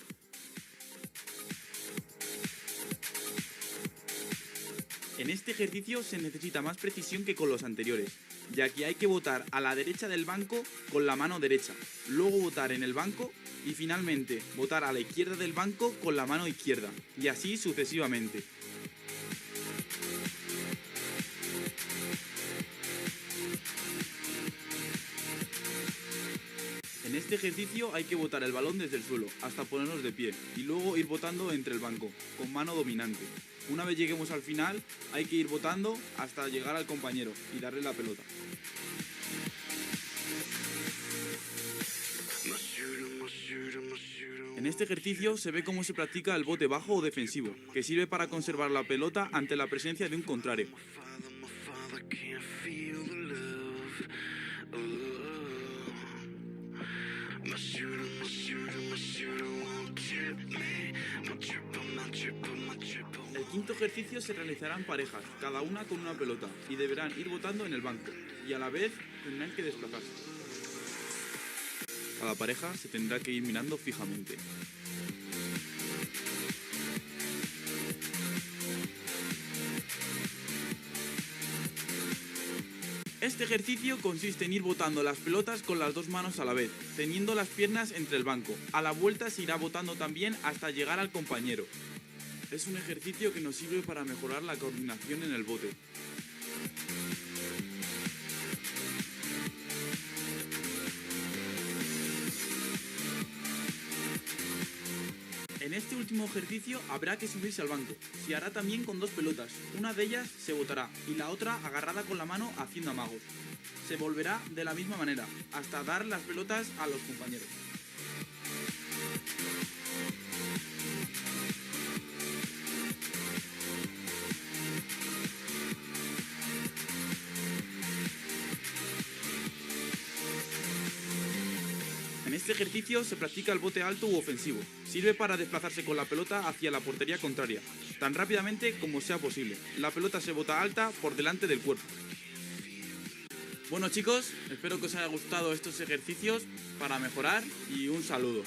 En este ejercicio se necesita más precisión que con los anteriores, ya que hay que botar a la derecha del banco con la mano derecha, luego botar en el banco y finalmente botar a la izquierda del banco con la mano izquierda, y así sucesivamente. En este ejercicio hay que botar el balón desde el suelo hasta ponernos de pie y luego ir botando entre el banco, con mano dominante. Una vez lleguemos al final hay que ir botando hasta llegar al compañero y darle la pelota. En este ejercicio se ve cómo se practica el bote bajo o defensivo, que sirve para conservar la pelota ante la presencia de un contrario. El quinto ejercicio se realizará en parejas, cada una con una pelota, y deberán ir botando en el banco, y a la vez tendrán que desplazarse. Cada pareja se tendrá que ir mirando fijamente. Este ejercicio consiste en ir botando las pelotas con las dos manos a la vez, teniendo las piernas entre el banco. A la vuelta se irá botando también hasta llegar al compañero. Es un ejercicio que nos sirve para mejorar la coordinación en el bote. En este último ejercicio habrá que subirse al banco. Se hará también con dos pelotas. Una de ellas se botará y la otra agarrada con la mano haciendo amagos. Se volverá de la misma manera, hasta dar las pelotas a los compañeros. En este ejercicio se practica el bote alto u ofensivo. Sirve para desplazarse con la pelota hacia la portería contraria, tan rápidamente como sea posible. La pelota se bota alta por delante del cuerpo. Bueno chicos, espero que os haya gustado estos ejercicios para mejorar y un saludo.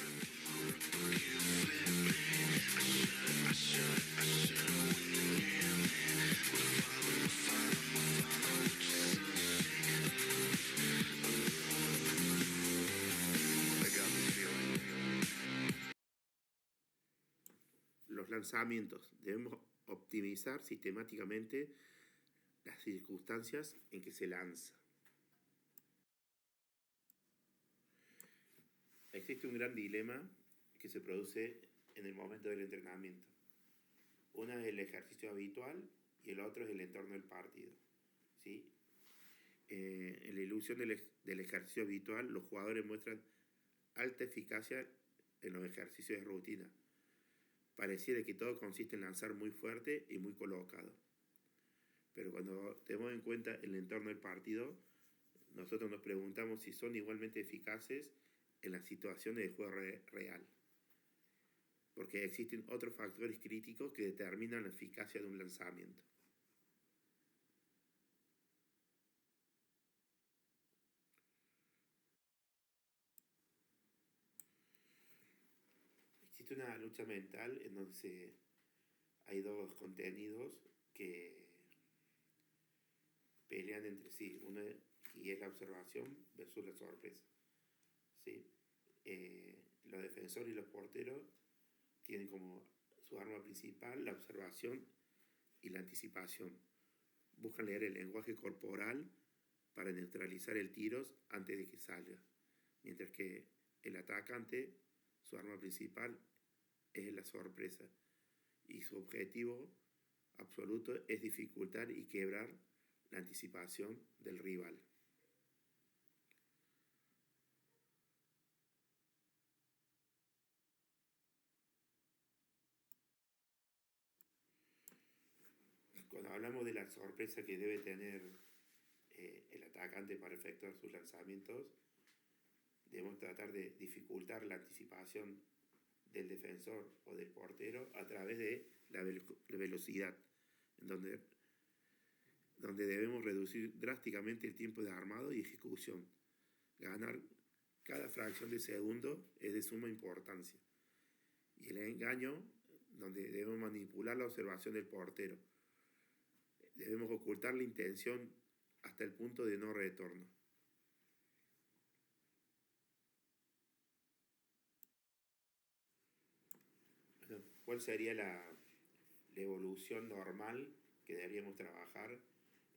Los lanzamientos. Debemos optimizar sistemáticamente las circunstancias en que se lanza. Existe un gran dilema que se produce en el momento del entrenamiento. Uno es el ejercicio habitual y el otro es el entorno del partido. ¿Sí? En la ilusión del ejercicio habitual, los jugadores muestran alta eficacia en los ejercicios de rutina. Pareciera que todo consiste en lanzar muy fuerte y muy colocado. Pero cuando tenemos en cuenta el entorno del partido, nosotros nos preguntamos si son igualmente eficaces en las situaciones de juego real. Porque existen otros factores críticos que determinan la eficacia de un lanzamiento. Existe una lucha mental en donde hay dos contenidos que pelean entre sí, una y es la observación versus la sorpresa. ¿Sí? Los defensores y los porteros tienen como su arma principal la observación y la anticipación. Buscan leer el lenguaje corporal para neutralizar el tiro antes de que salga, mientras que el atacante, su arma principal es la sorpresa y su objetivo absoluto es dificultar y quebrar la anticipación del rival. Cuando hablamos de la sorpresa que debe tener el atacante para efectuar sus lanzamientos, debemos tratar de dificultar la anticipación del defensor o del portero a través de la velocidad, en donde debemos reducir drásticamente el tiempo de armado y ejecución. Ganar cada fracción de segundo es de suma importancia. Y el engaño, donde debemos manipular la observación del portero. Debemos ocultar la intención hasta el punto de no retorno. Bueno, ¿cuál sería la evolución normal que deberíamos trabajar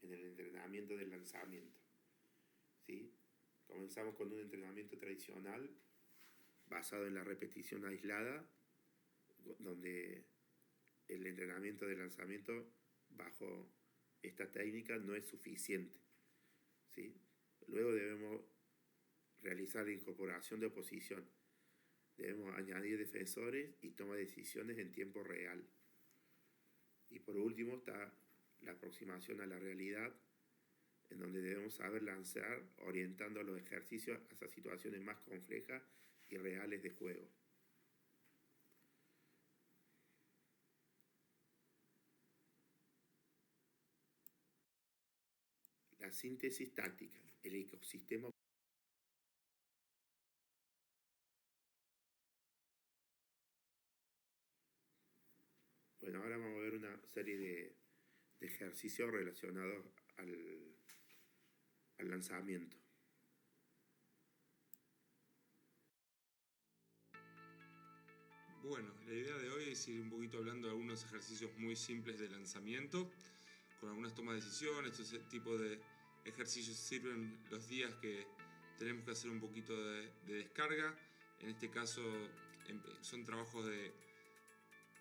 en el entrenamiento del lanzamiento? ¿Sí? Comenzamos con un entrenamiento tradicional basado en la repetición aislada, donde el entrenamiento de lanzamiento bajo esta técnica no es suficiente, ¿sí? Luego debemos realizar la incorporación de oposición. Debemos añadir defensores y toma de decisiones en tiempo real. Y por último está la aproximación a la realidad, en donde debemos saber lanzar orientando los ejercicios hacia situaciones más complejas y reales de juego. La síntesis táctica, el ecosistema. Bueno, ahora vamos a ver una serie de ejercicios relacionados al lanzamiento. Bueno, la idea de hoy es ir un poquito hablando de algunos ejercicios muy simples de lanzamiento, con algunas tomas de decisiones. Este tipo de ejercicios sirven los días que tenemos que hacer un poquito de descarga. En este caso son trabajos de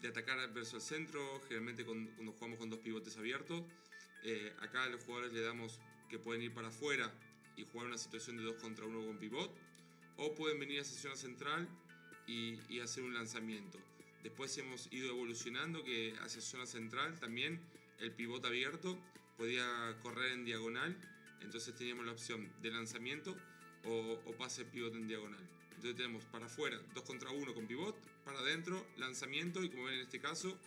atacar adverso al centro, generalmente cuando jugamos con dos pivotes abiertos. Acá a los jugadores le damos que pueden ir para afuera y jugar una situación de 2 contra 1 con pivot, o pueden venir a zona central y hacer un lanzamiento. Después hemos ido evolucionando que hacia zona central también el pivot abierto podía correr en diagonal, entonces teníamos la opción de lanzamiento o pase pivot en diagonal. Entonces tenemos para afuera 2 contra 1 con pivot, para adentro lanzamiento, y como ven en este caso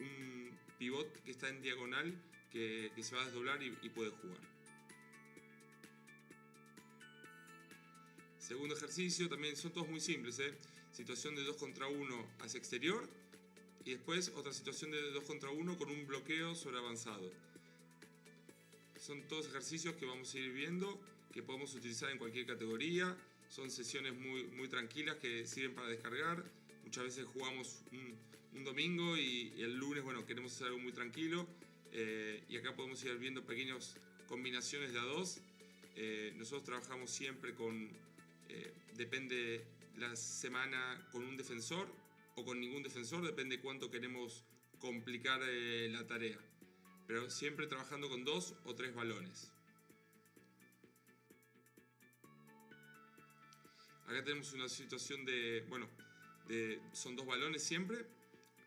un pivot que está en diagonal que se va a desdoblar y puede jugar. Segundo ejercicio, también son todos muy simples, situación de 2 contra 1 hacia exterior, y después otra situación de 2 contra 1 con un bloqueo sobre avanzado. Son todos ejercicios que vamos a ir viendo, que podemos utilizar en cualquier categoría. Son sesiones muy tranquilas que sirven para descargar. Muchas veces jugamos un domingo y el lunes, bueno, queremos hacer algo muy tranquilo. Y acá podemos ir viendo pequeñas combinaciones de a dos. Nosotros trabajamos siempre con, depende la semana, con un defensor o con ningún defensor, depende cuánto queremos complicar la tarea. Pero siempre trabajando con 2 o 3 balones. Acá tenemos una situación son 2 balones siempre.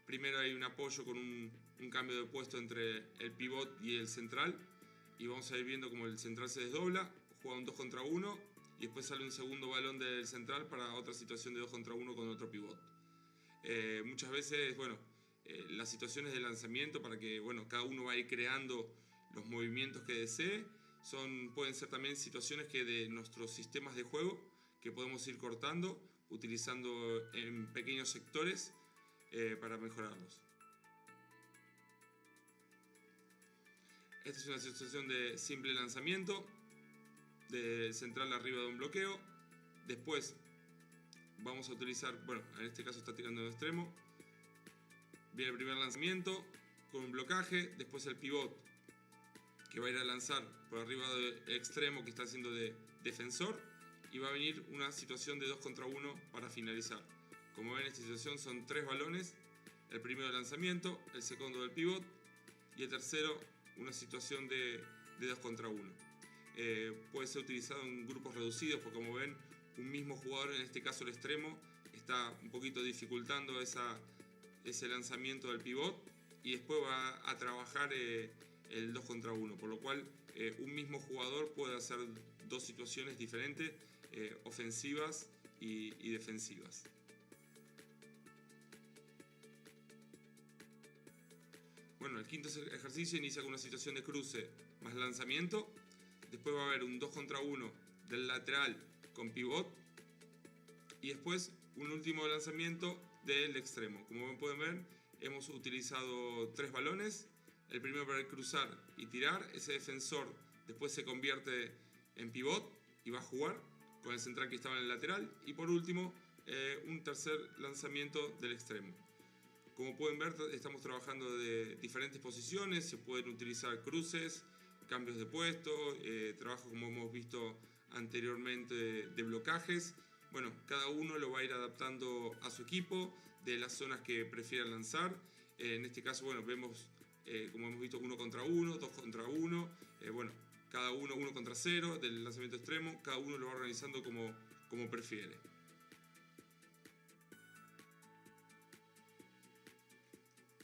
Primero hay un apoyo con un cambio de puesto entre el pivot y el central, y vamos a ir viendo como el central se desdobla, juega un 2 contra 1 y después sale un segundo balón del central para otra situación de 2 contra 1 con otro pivot. Muchas veces, las situaciones de lanzamiento, para que cada uno va a ir creando los movimientos que desee, pueden ser también situaciones que de nuestros sistemas de juego que podemos ir cortando, utilizando en pequeños sectores para mejorarlos. Esta es una situación de simple lanzamiento, de central arriba de un bloqueo. Después vamos a utilizar, en este caso está tirando en extremo. Viene el primer lanzamiento con un blocaje, después el pivot que va a ir a lanzar por arriba del extremo que está haciendo de defensor, y va a venir una situación de 2 contra 1 para finalizar. Como ven, esta situación son 3 balones, el primero del lanzamiento, el segundo del pivot y el tercero una situación de 2 contra 1. Puede ser utilizado en grupos reducidos, porque como ven, un mismo jugador, en este caso el extremo, está un poquito dificultando ese lanzamiento del pivot, y después va a trabajar el 2 contra 1, por lo cual un mismo jugador puede hacer dos situaciones diferentes, ofensivas y defensivas. Bueno, el quinto ejercicio inicia con una situación de cruce más lanzamiento. Después va a haber un 2 contra 1 del lateral con pivot. Y después un último lanzamiento del extremo. Como pueden ver, hemos utilizado 3 balones. El primero para cruzar y tirar. Ese defensor después se convierte en pivot y va a jugar con el central que estaba en el lateral. Y por último, un tercer lanzamiento del extremo. Como pueden ver, estamos trabajando de diferentes posiciones. Se pueden utilizar cruces, cambios de puesto, trabajo como hemos visto anteriormente de blocajes. Bueno, cada uno lo va a ir adaptando a su equipo, de las zonas que prefiera lanzar. En este caso, bueno, vemos, como hemos visto, 1 contra 1, 2 contra 1. Bueno, cada uno 1 contra 0 del lanzamiento extremo. Cada uno lo va organizando como prefiere.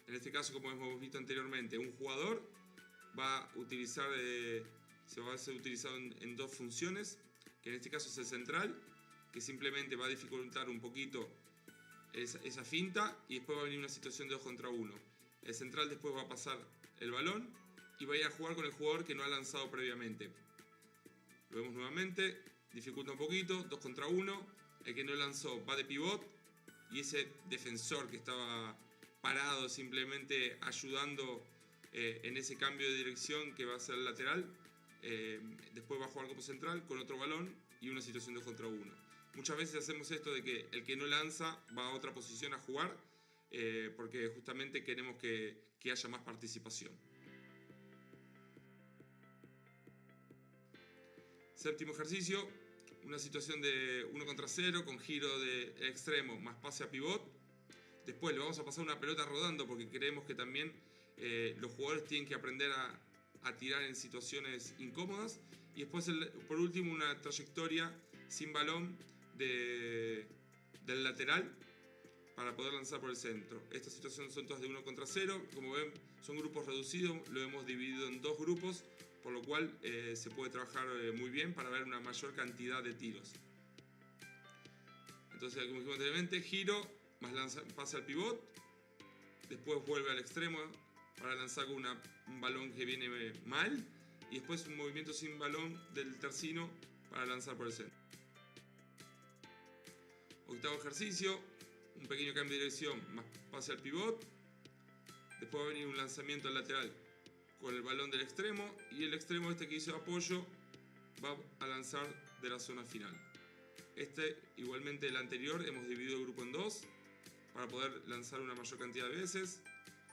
En este caso, como hemos visto anteriormente, un jugador va a utilizar, se va a ser utilizado en 2 funciones, que en este caso es el central, que simplemente va a dificultar un poquito esa finta, y después va a venir una situación de 2 contra 1. El central después va a pasar el balón y va a ir a jugar con el jugador que no ha lanzado previamente. Lo vemos nuevamente, dificulta un poquito, 2 contra 1, el que no lanzó va de pivot, y ese defensor que estaba parado simplemente ayudando en ese cambio de dirección que va a ser el lateral, después va a jugar como central con otro balón y una situación de 2 contra 1. Muchas veces hacemos esto de que el que no lanza va a otra posición a jugar, porque justamente queremos que haya más participación. Séptimo ejercicio, una situación de 1 contra 0 con giro de extremo más pase a pivot. Después le vamos a pasar una pelota rodando, porque creemos que también los jugadores tienen que aprender a tirar en situaciones incómodas. Y después, por último, una trayectoria sin balón del lateral para poder lanzar por el centro. Estas situaciones son todas de 1 contra 0. Como ven, son grupos reducidos, lo hemos dividido en 2 grupos, por lo cual se puede trabajar muy bien para ver una mayor cantidad de tiros. Entonces, como dijimos anteriormente, giro más pasa al pivot, después vuelve al extremo para lanzar con un balón que viene mal, y después un movimiento sin balón del tercino para lanzar por el centro. Octavo ejercicio, un pequeño cambio de dirección más pase al pivot, después va a venir un lanzamiento al lateral con el balón del extremo, y el extremo que hizo apoyo va a lanzar de la zona final. Igualmente el anterior, hemos dividido el grupo en 2 para poder lanzar una mayor cantidad de veces.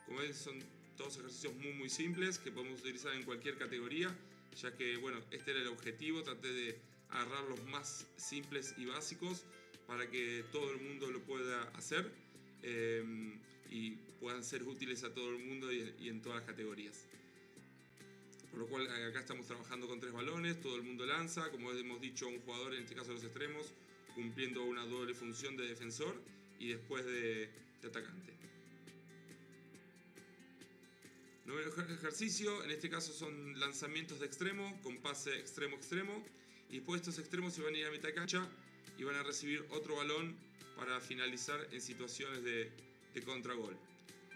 Como ven, son todos ejercicios muy simples que podemos utilizar en cualquier categoría, ya que bueno, este era el objetivo. Traté de agarrar los más simples y básicos para que todo el mundo lo pueda hacer y puedan ser útiles a todo el mundo y en todas las categorías. Por lo cual acá estamos trabajando con 3 balones, todo el mundo lanza, como hemos dicho, un jugador, en este caso los extremos, cumpliendo una doble función de defensor y después de atacante. Noveno ejercicio, en este caso son lanzamientos de extremo con pase extremo-extremo, y después estos extremos se van a ir a mitad de cancha y van a recibir otro balón para finalizar en situaciones de contragol.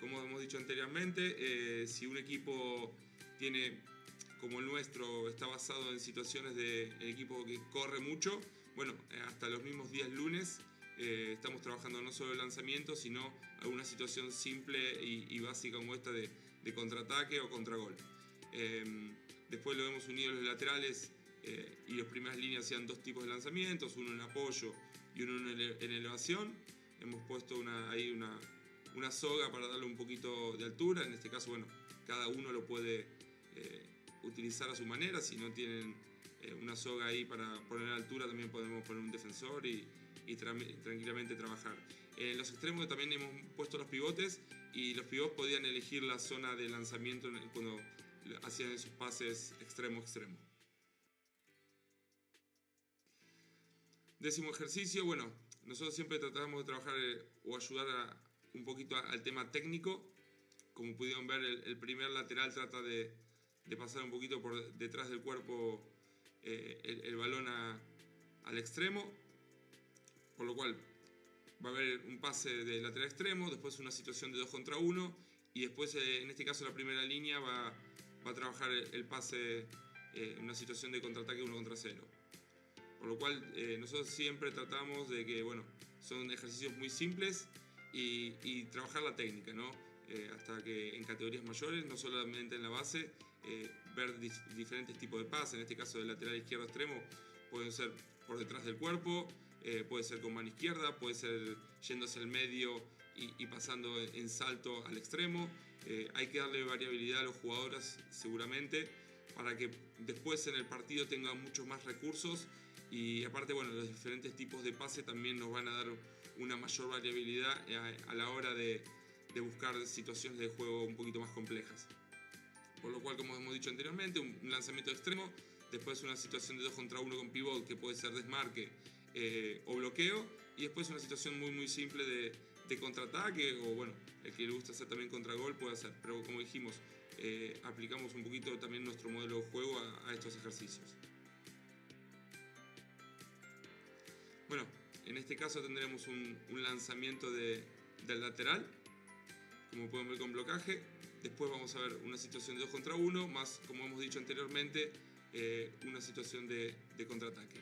Como hemos dicho anteriormente, si un equipo tiene, como el nuestro, está basado en situaciones de equipo que corre mucho, bueno, hasta los mismos días lunes estamos trabajando no solo el lanzamiento, sino alguna situación simple y básica como esta de contraataque o contragol. Después lo hemos unido los laterales y las primeras líneas hacían 2 tipos de lanzamientos, uno en apoyo y uno en elevación. Hemos puesto ahí una soga para darle un poquito de altura. En este caso, bueno, cada uno lo puede utilizar a su manera. Si no tienen una soga ahí para poner altura, también podemos poner un defensor y y tranquilamente trabajar. En los extremos también hemos puesto los pivotes y los pivotes podían elegir la zona de lanzamiento cuando hacían esos pases extremo-extremo. Décimo ejercicio, bueno, nosotros siempre tratamos de trabajar o ayudar un poquito al tema técnico. Como pudieron ver, el primer lateral trata de pasar un poquito por detrás del cuerpo el balón al extremo, por lo cual va a haber un pase de lateral extremo, después una situación de 2 contra 1 y después en este caso la primera línea va a trabajar el pase en una situación de contraataque 1 contra 0. Por lo cual nosotros siempre tratamos de que, bueno, son ejercicios muy simples y trabajar la técnica, ¿no? Hasta que en categorías mayores, no solamente en la base, ver diferentes tipos de pases. En este caso del lateral izquierdo extremo pueden ser por detrás del cuerpo, puede ser con mano izquierda, puede ser yendo hacia el medio y pasando en salto al extremo. Hay que darle variabilidad a los jugadores seguramente para que después en el partido tengan muchos más recursos y aparte, bueno, los diferentes tipos de pase también nos van a dar una mayor variabilidad a la hora de buscar situaciones de juego un poquito más complejas. Por lo cual, como hemos dicho anteriormente, un lanzamiento extremo, después una situación de 2 contra 1 con pivot que puede ser desmarque o bloqueo, y después una situación muy simple de contraataque, o bueno, el que le gusta hacer también contragol puede hacer, pero como dijimos, aplicamos un poquito también nuestro modelo de juego a estos ejercicios. Bueno, en este caso tendremos un lanzamiento del lateral, como pueden ver con blocaje. Después vamos a ver una situación de 2 contra 1, más, como hemos dicho anteriormente, una situación de contraataque.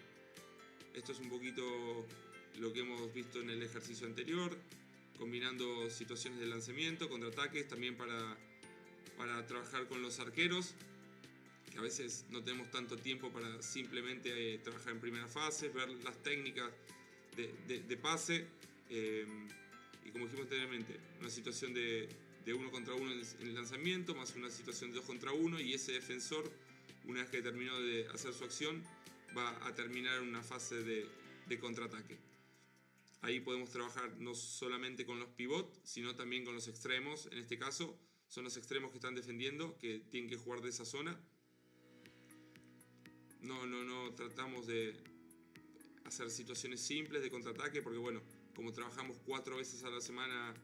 Esto es un poquito lo que hemos visto en el ejercicio anterior, combinando situaciones de lanzamiento, contraataques, también para trabajar con los arqueros, que a veces no tenemos tanto tiempo para simplemente trabajar en primera fase, ver las técnicas de pase, y como dijimos anteriormente, una situación de 1 contra 1 en el lanzamiento, más una situación de 2 contra 1, y ese defensor, una vez que terminó de hacer su acción, va a terminar en una fase de contraataque. Ahí podemos trabajar no solamente con los pivots, sino también con los extremos. En este caso, son los extremos que están defendiendo, que tienen que jugar de esa zona. No tratamos de hacer situaciones simples de contraataque, porque bueno, como trabajamos 4 veces a la semana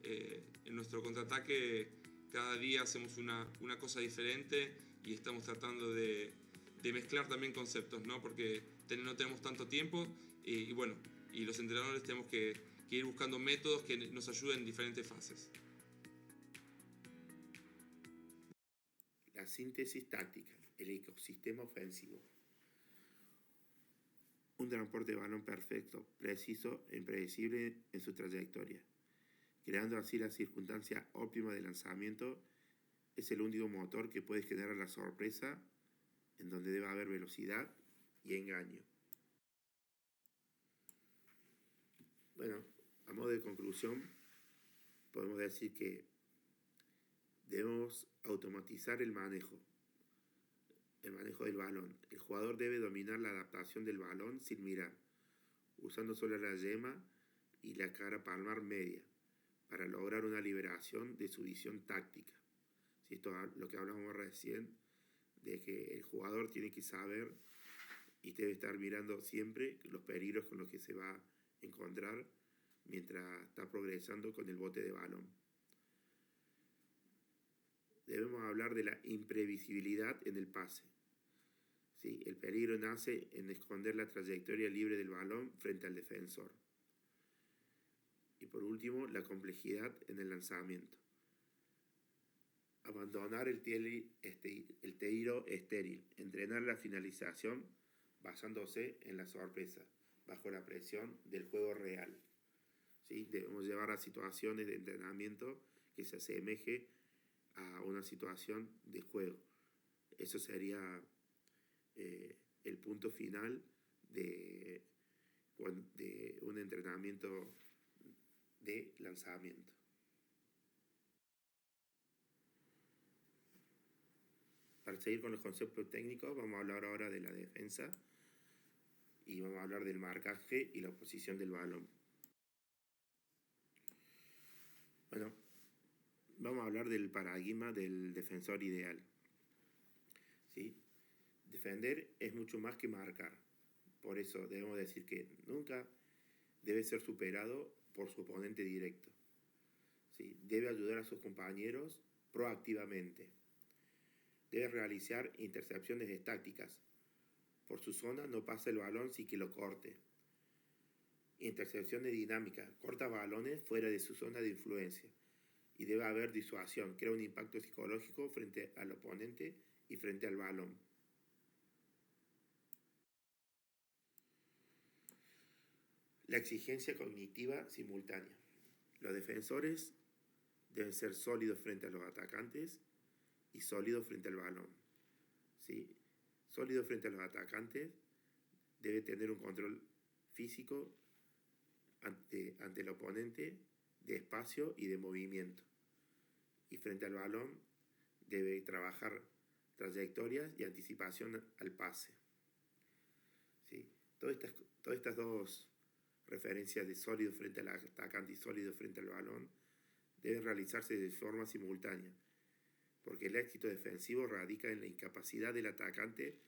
en nuestro contraataque, cada día hacemos una cosa diferente y estamos tratando de mezclar también conceptos, ¿no? Porque no tenemos tanto tiempo y bueno, y los entrenadores tenemos que ir buscando métodos que nos ayuden en diferentes fases. La síntesis táctica, el ecosistema ofensivo. Un transporte de balón perfecto, preciso e impredecible en su trayectoria, creando así la circunstancia óptima de lanzamiento, es el único motor que puede generar la sorpresa en donde debe haber velocidad y engaño. Bueno, a modo de conclusión, podemos decir que debemos automatizar el manejo del balón. El jugador debe dominar la adaptación del balón sin mirar, usando solo la yema y la cara palmar media, para lograr una liberación de su visión táctica. Si esto es lo que hablamos recién, de que el jugador tiene que saber y debe estar mirando siempre los peligros con los que se va a encontrar mientras está progresando con el bote de balón. Debemos hablar de la imprevisibilidad en el pase. ¿Sí? El peligro nace en esconder la trayectoria libre del balón frente al defensor. Y por último, la complejidad en el lanzamiento. Abandonar el tiro estéril, entrenar la finalización basándose en la sorpresa, bajo la presión del juego real. ¿Sí? Debemos llevar a situaciones de entrenamiento que se asemeje a una situación de juego. Eso sería el punto final de un entrenamiento de lanzamiento. Para seguir con los conceptos técnicos, vamos a hablar ahora de la defensa. y vamos a hablar del marcaje y la posición del balón. Bueno, vamos a hablar del paradigma del defensor ideal. ¿Sí? Defender es mucho más que marcar. Por eso debemos decir que nunca debe ser superado por su oponente directo. ¿Sí? Debe ayudar a sus compañeros proactivamente. Debe realizar intercepciones tácticas. Por su zona no pasa el balón sin que lo corte. Intercepciones dinámicas. Corta balones fuera de su zona de influencia. Y debe haber disuasión. Crea un impacto psicológico frente al oponente y frente al balón. La exigencia cognitiva simultánea. Los defensores deben ser sólidos frente a los atacantes y sólidos frente al balón. ¿Sí? Sólido frente a los atacantes, debe tener un control físico ante el oponente de espacio y de movimiento. Y frente al balón, debe trabajar trayectorias y anticipación al pase. ¿Sí? Todas estas dos referencias de sólido frente al atacante y sólido frente al balón deben realizarse de forma simultánea, porque el éxito defensivo radica en la incapacidad del atacante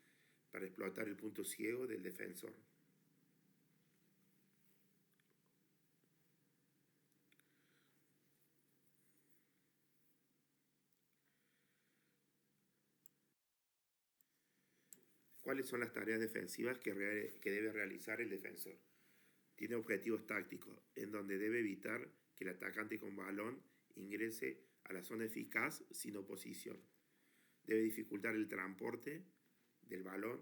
para explotar el punto ciego del defensor. ¿Cuáles son las tareas defensivas que debe realizar el defensor? Tiene objetivos tácticos, en donde debe evitar que el atacante con balón ingrese a la zona eficaz sin oposición. Debe dificultar el transporte del balón,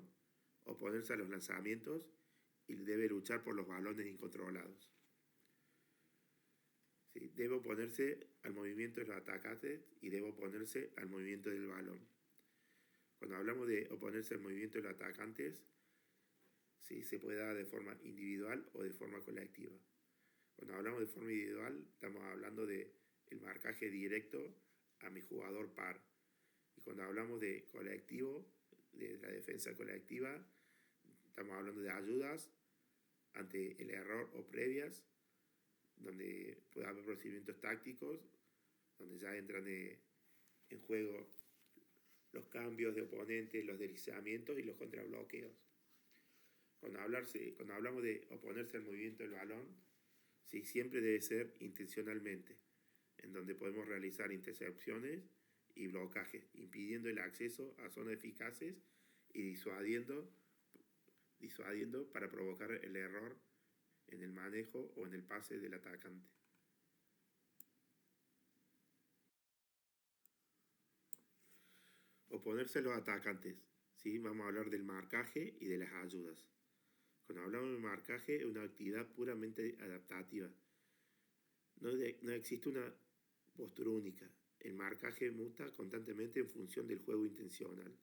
oponerse a los lanzamientos y debe luchar por los balones incontrolados. ¿Sí? Debe oponerse al movimiento de los atacantes y debe oponerse al movimiento del balón. Cuando hablamos de oponerse al movimiento de los atacantes, ¿sí? Se puede dar de forma individual o de forma colectiva. Cuando hablamos de forma individual, estamos hablando del marcaje directo a mi jugador par. Y cuando hablamos de colectivo, de la defensa colectiva, estamos hablando de ayudas ante el error o previas, donde puede haber procedimientos tácticos, donde ya entran en juego los cambios de oponente, los deslizamientos y los contrabloqueos. Cuando hablamos de oponerse al movimiento del balón, sí, siempre debe ser intencionalmente, en donde podemos realizar intercepciones y blocajes, impidiendo el acceso a zonas eficaces y disuadiendo para provocar el error en el manejo o en el pase del atacante. Oponerse a los atacantes. ¿Sí? Vamos a hablar del marcaje y de las ayudas. Cuando hablamos de marcaje, es una actividad puramente adaptativa. No existe una postura única. El marcaje muta constantemente en función del juego intencional.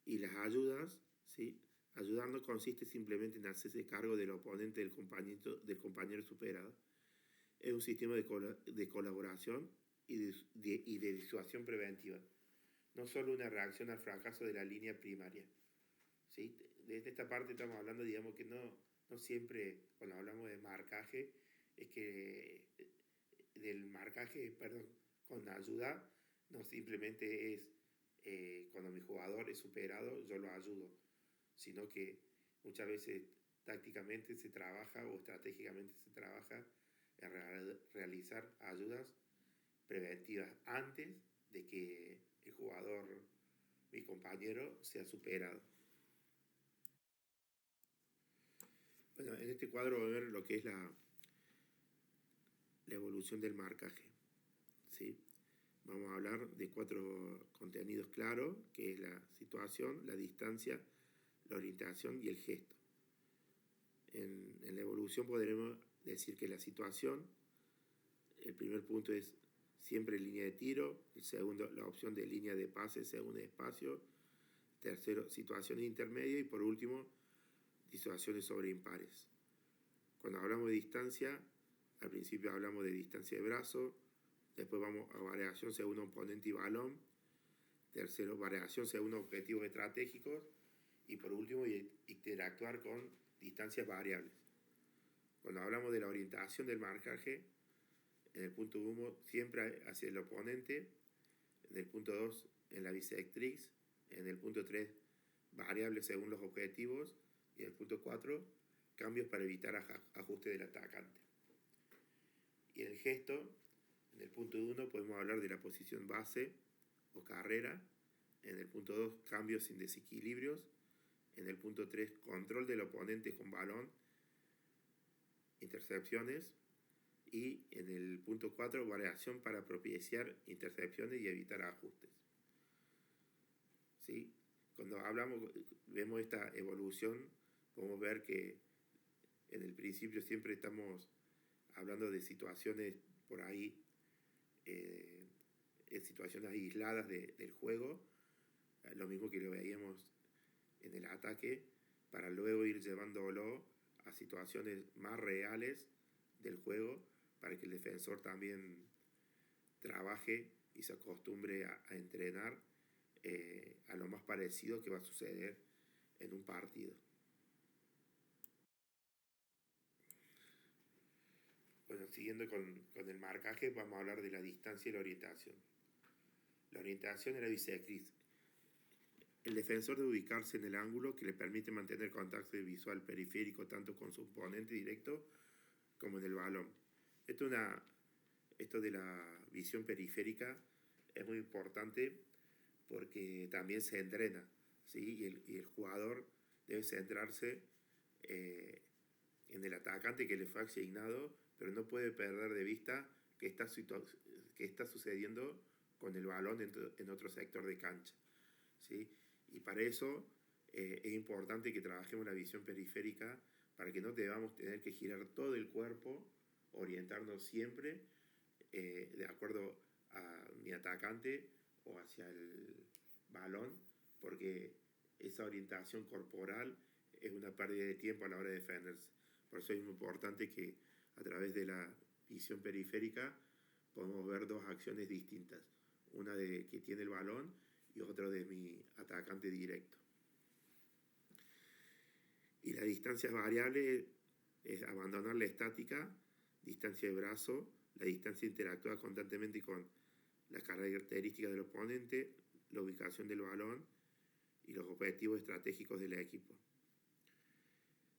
Y las ayudas, ¿sí? Ayudar no consiste simplemente en hacerse cargo del oponente del compañero superado. Es un sistema de colaboración y de disuasión preventiva. No solo una reacción al fracaso de la línea primaria. ¿Sí? Desde esta parte estamos hablando, digamos que no siempre, cuando hablamos de marcaje, es que del marcaje, con ayuda, no simplemente es cuando mi jugador es superado, yo lo ayudo, sino que muchas veces tácticamente se trabaja o estratégicamente se trabaja en realizar ayudas preventivas antes de que el jugador, mi compañero, sea superado. Bueno, en este cuadro vamos a ver lo que es la evolución del marcaje. ¿Sí? Vamos a hablar de 4 contenidos claros, que es la situación, la distancia, la orientación y el gesto. En la evolución podremos decir que la situación, el primer punto es siempre línea de tiro, el segundo la opción de línea de pase según el espacio, tercero situaciones intermedias y por último disuasiones sobre impares. Cuando hablamos de distancia, al principio hablamos de distancia de brazo, después vamos a variación según oponente y balón, tercero variación según objetivos estratégicos Y por último, interactuar con distancias variables. Cuando hablamos de la orientación del marcaje, en el punto 1 siempre hacia el oponente, en el punto 2 en la bisectriz, en el punto 3 variables según los objetivos, y en el punto 4 cambios para evitar ajuste del atacante. Y en el gesto, en el punto 1 podemos hablar de la posición base o carrera, en el punto 2 cambios sin desequilibrios, en el punto 3 control del oponente con balón, intercepciones, y en el punto 4 variación para propiciar intercepciones y evitar ajustes. ¿Sí? Cuando vemos esta evolución, podemos ver que en el principio siempre estamos hablando de situaciones por ahí, en situaciones aisladas del juego, lo mismo que lo veíamos en el ataque, para luego ir llevándolo a situaciones más reales del juego, para que el defensor también trabaje y se acostumbre a entrenar a lo más parecido que va a suceder en un partido. Bueno, siguiendo con el marcaje, vamos a hablar de la distancia y la orientación. La orientación es la bisectriz. El defensor debe ubicarse en el ángulo que le permite mantener contacto visual periférico tanto con su oponente directo como en el balón. Esto de la visión periférica es muy importante porque también se entrena, ¿sí? Y el jugador debe centrarse en el atacante que le fue asignado, pero no puede perder de vista que está sucediendo con el balón en otro sector de cancha, ¿sí? Y para eso es importante que trabajemos la visión periférica para que no debamos tener que girar todo el cuerpo, orientarnos siempre de acuerdo a mi atacante o hacia el balón, porque esa orientación corporal es una pérdida de tiempo a la hora de defenderse. Por eso es muy importante que a través de la visión periférica podemos ver dos acciones distintas, una de que tiene el balón y otra de mi atacante directo. Y la distancia variable es abandonar la estática, distancia de brazo, la distancia interactúa constantemente con las características del oponente, la ubicación del balón y los objetivos estratégicos del equipo.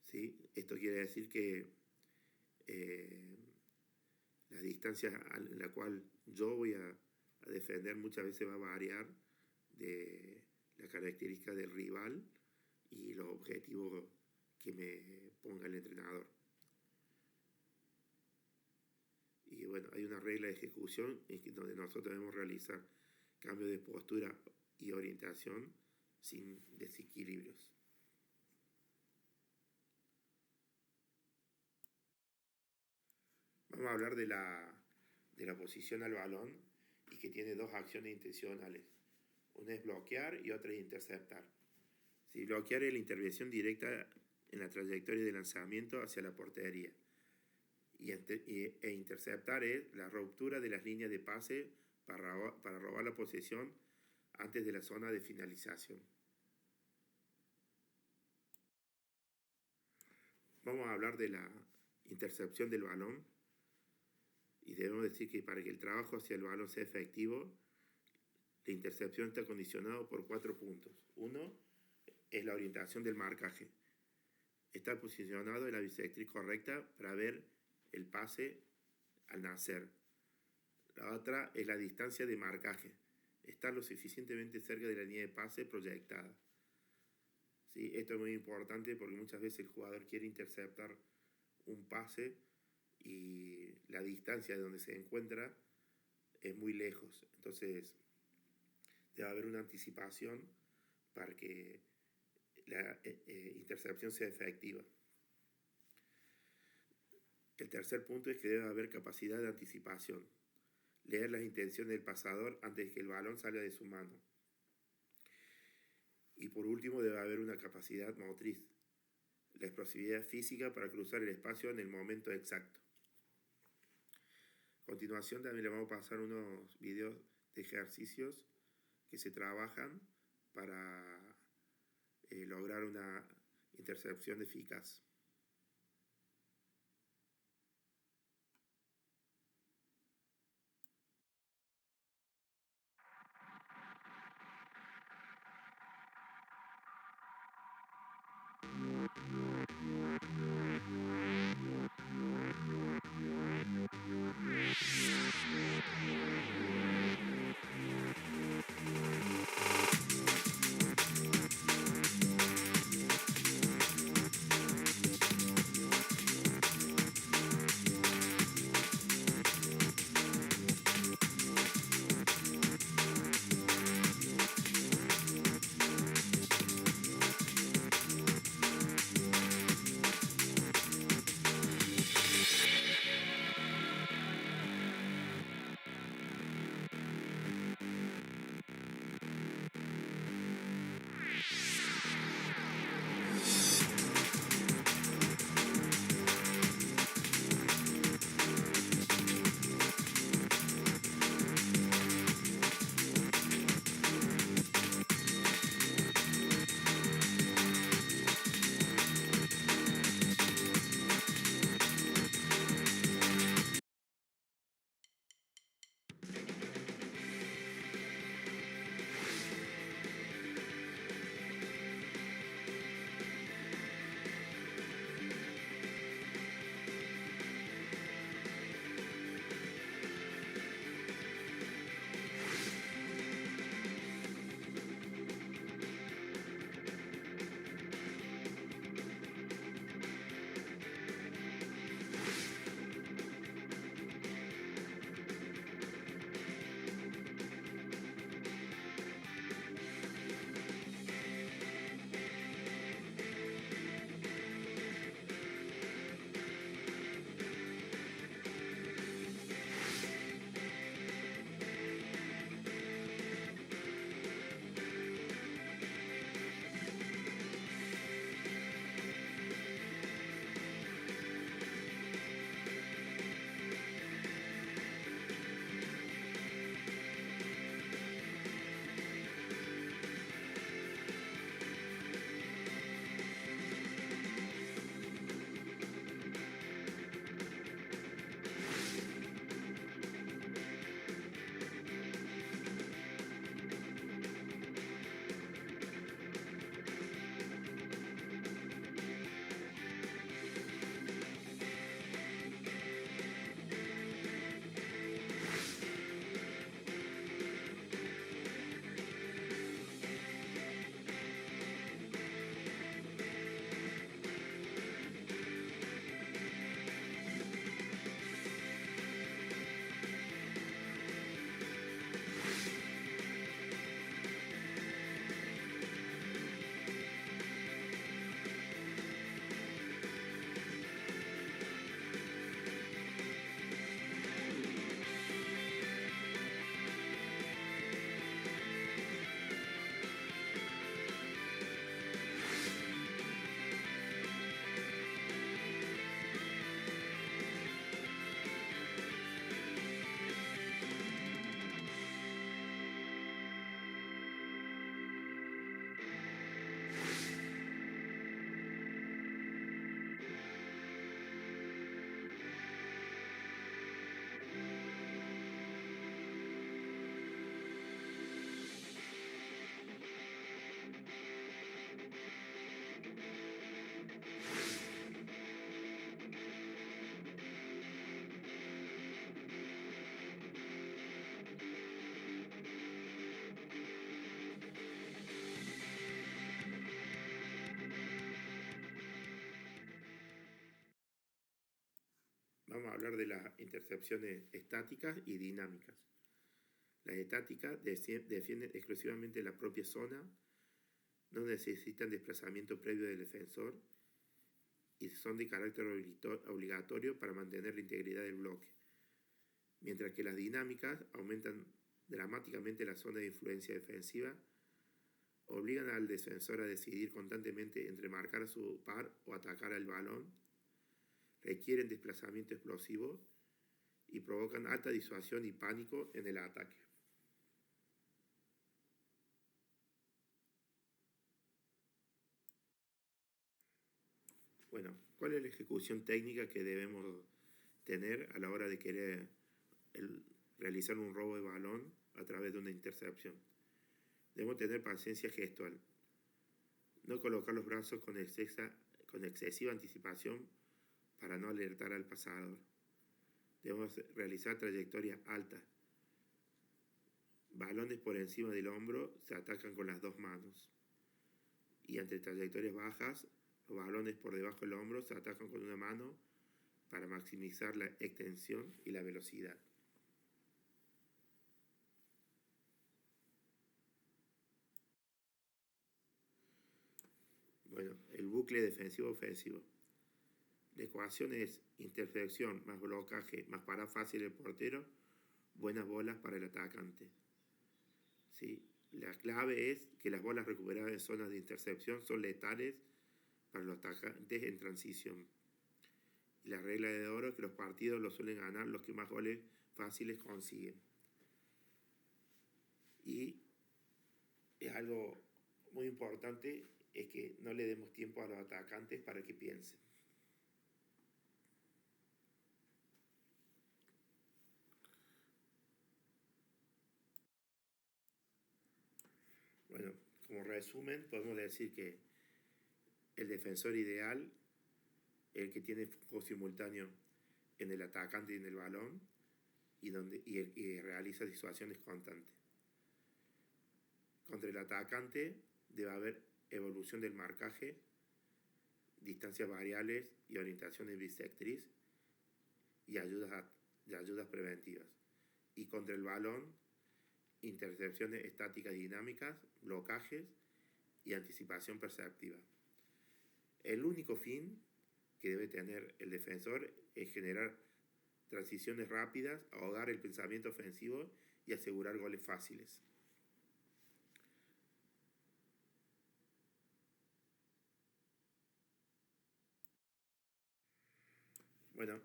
¿Sí? Esto quiere decir que la distancia en la cual yo voy a defender muchas veces va a variar de la característica del rival y los objetivos que me ponga el entrenador. Y bueno, hay una regla de ejecución donde nosotros debemos realizar cambios de postura y orientación sin desequilibrios. Vamos a hablar de la posición al balón y que tiene dos acciones intencionales. Una es bloquear y otra es interceptar. Si bloquear es la intervención directa en la trayectoria de lanzamiento hacia la portería. E interceptar es la ruptura de las líneas de pase para robar la posesión antes de la zona de finalización. Vamos a hablar de la intercepción del balón y debemos decir que para que el trabajo hacia el balón sea efectivo, la intercepción está condicionada por 4 puntos. Uno es la orientación del marcaje. Estar posicionado en la bisectriz correcta para ver el pase al nacer. La otra es la distancia de marcaje. Estar lo suficientemente cerca de la línea de pase proyectada. ¿Sí? Esto es muy importante porque muchas veces el jugador quiere interceptar un pase y la distancia de donde se encuentra es muy lejos. Entonces debe haber una anticipación para que la intercepción sea efectiva. El tercer punto es que debe haber capacidad de anticipación. Leer las intenciones del pasador antes de que el balón salga de su mano. Y por último debe haber una capacidad motriz. La explosividad física para cruzar el espacio en el momento exacto. A continuación también le vamos a pasar unos videos de ejercicios que se trabajan para lograr una intercepción eficaz. Vamos a hablar de las intercepciones estáticas y dinámicas. Las estáticas defienden exclusivamente la propia zona, no necesitan desplazamiento previo del defensor y son de carácter obligatorio para mantener la integridad del bloque, mientras que las dinámicas aumentan dramáticamente la zona de influencia defensiva, obligan al defensor a decidir constantemente entre marcar a su par o atacar al balón, requieren desplazamiento explosivo y provocan alta disuasión y pánico en el ataque. Bueno, ¿cuál es la ejecución técnica que debemos tener a la hora de querer realizar un robo de balón a través de una intercepción? Debemos tener paciencia gestual. No colocar los brazos con excesiva anticipación para no alertar al pasador. Debemos realizar trayectorias altas. Balones por encima del hombro se atacan con las dos manos. Y entre trayectorias bajas, los balones por debajo del hombro se atacan con una mano para maximizar la extensión y la velocidad. Bueno, el bucle defensivo-ofensivo. La ecuación es intercepción más blocaje más para fácil el portero, buenas bolas para el atacante. ¿Sí? La clave es que las bolas recuperadas en zonas de intercepción son letales para los atacantes en transición. Y la regla de oro es que los partidos los suelen ganar los que más goles fáciles consiguen. Y es algo muy importante, es que no le demos tiempo a los atacantes para que piensen. Bueno, como resumen, podemos decir que el defensor ideal es el que tiene foco simultáneo en el atacante y en el balón y realiza disuasiones constantes. Contra el atacante debe haber evolución del marcaje, distancias variables y orientaciones bisectriz y ayudas preventivas. Y contra el balón, intercepciones estáticas y dinámicas, blocajes y anticipación perceptiva. El único fin que debe tener el defensor es generar transiciones rápidas, ahogar el pensamiento ofensivo y asegurar goles fáciles. Bueno,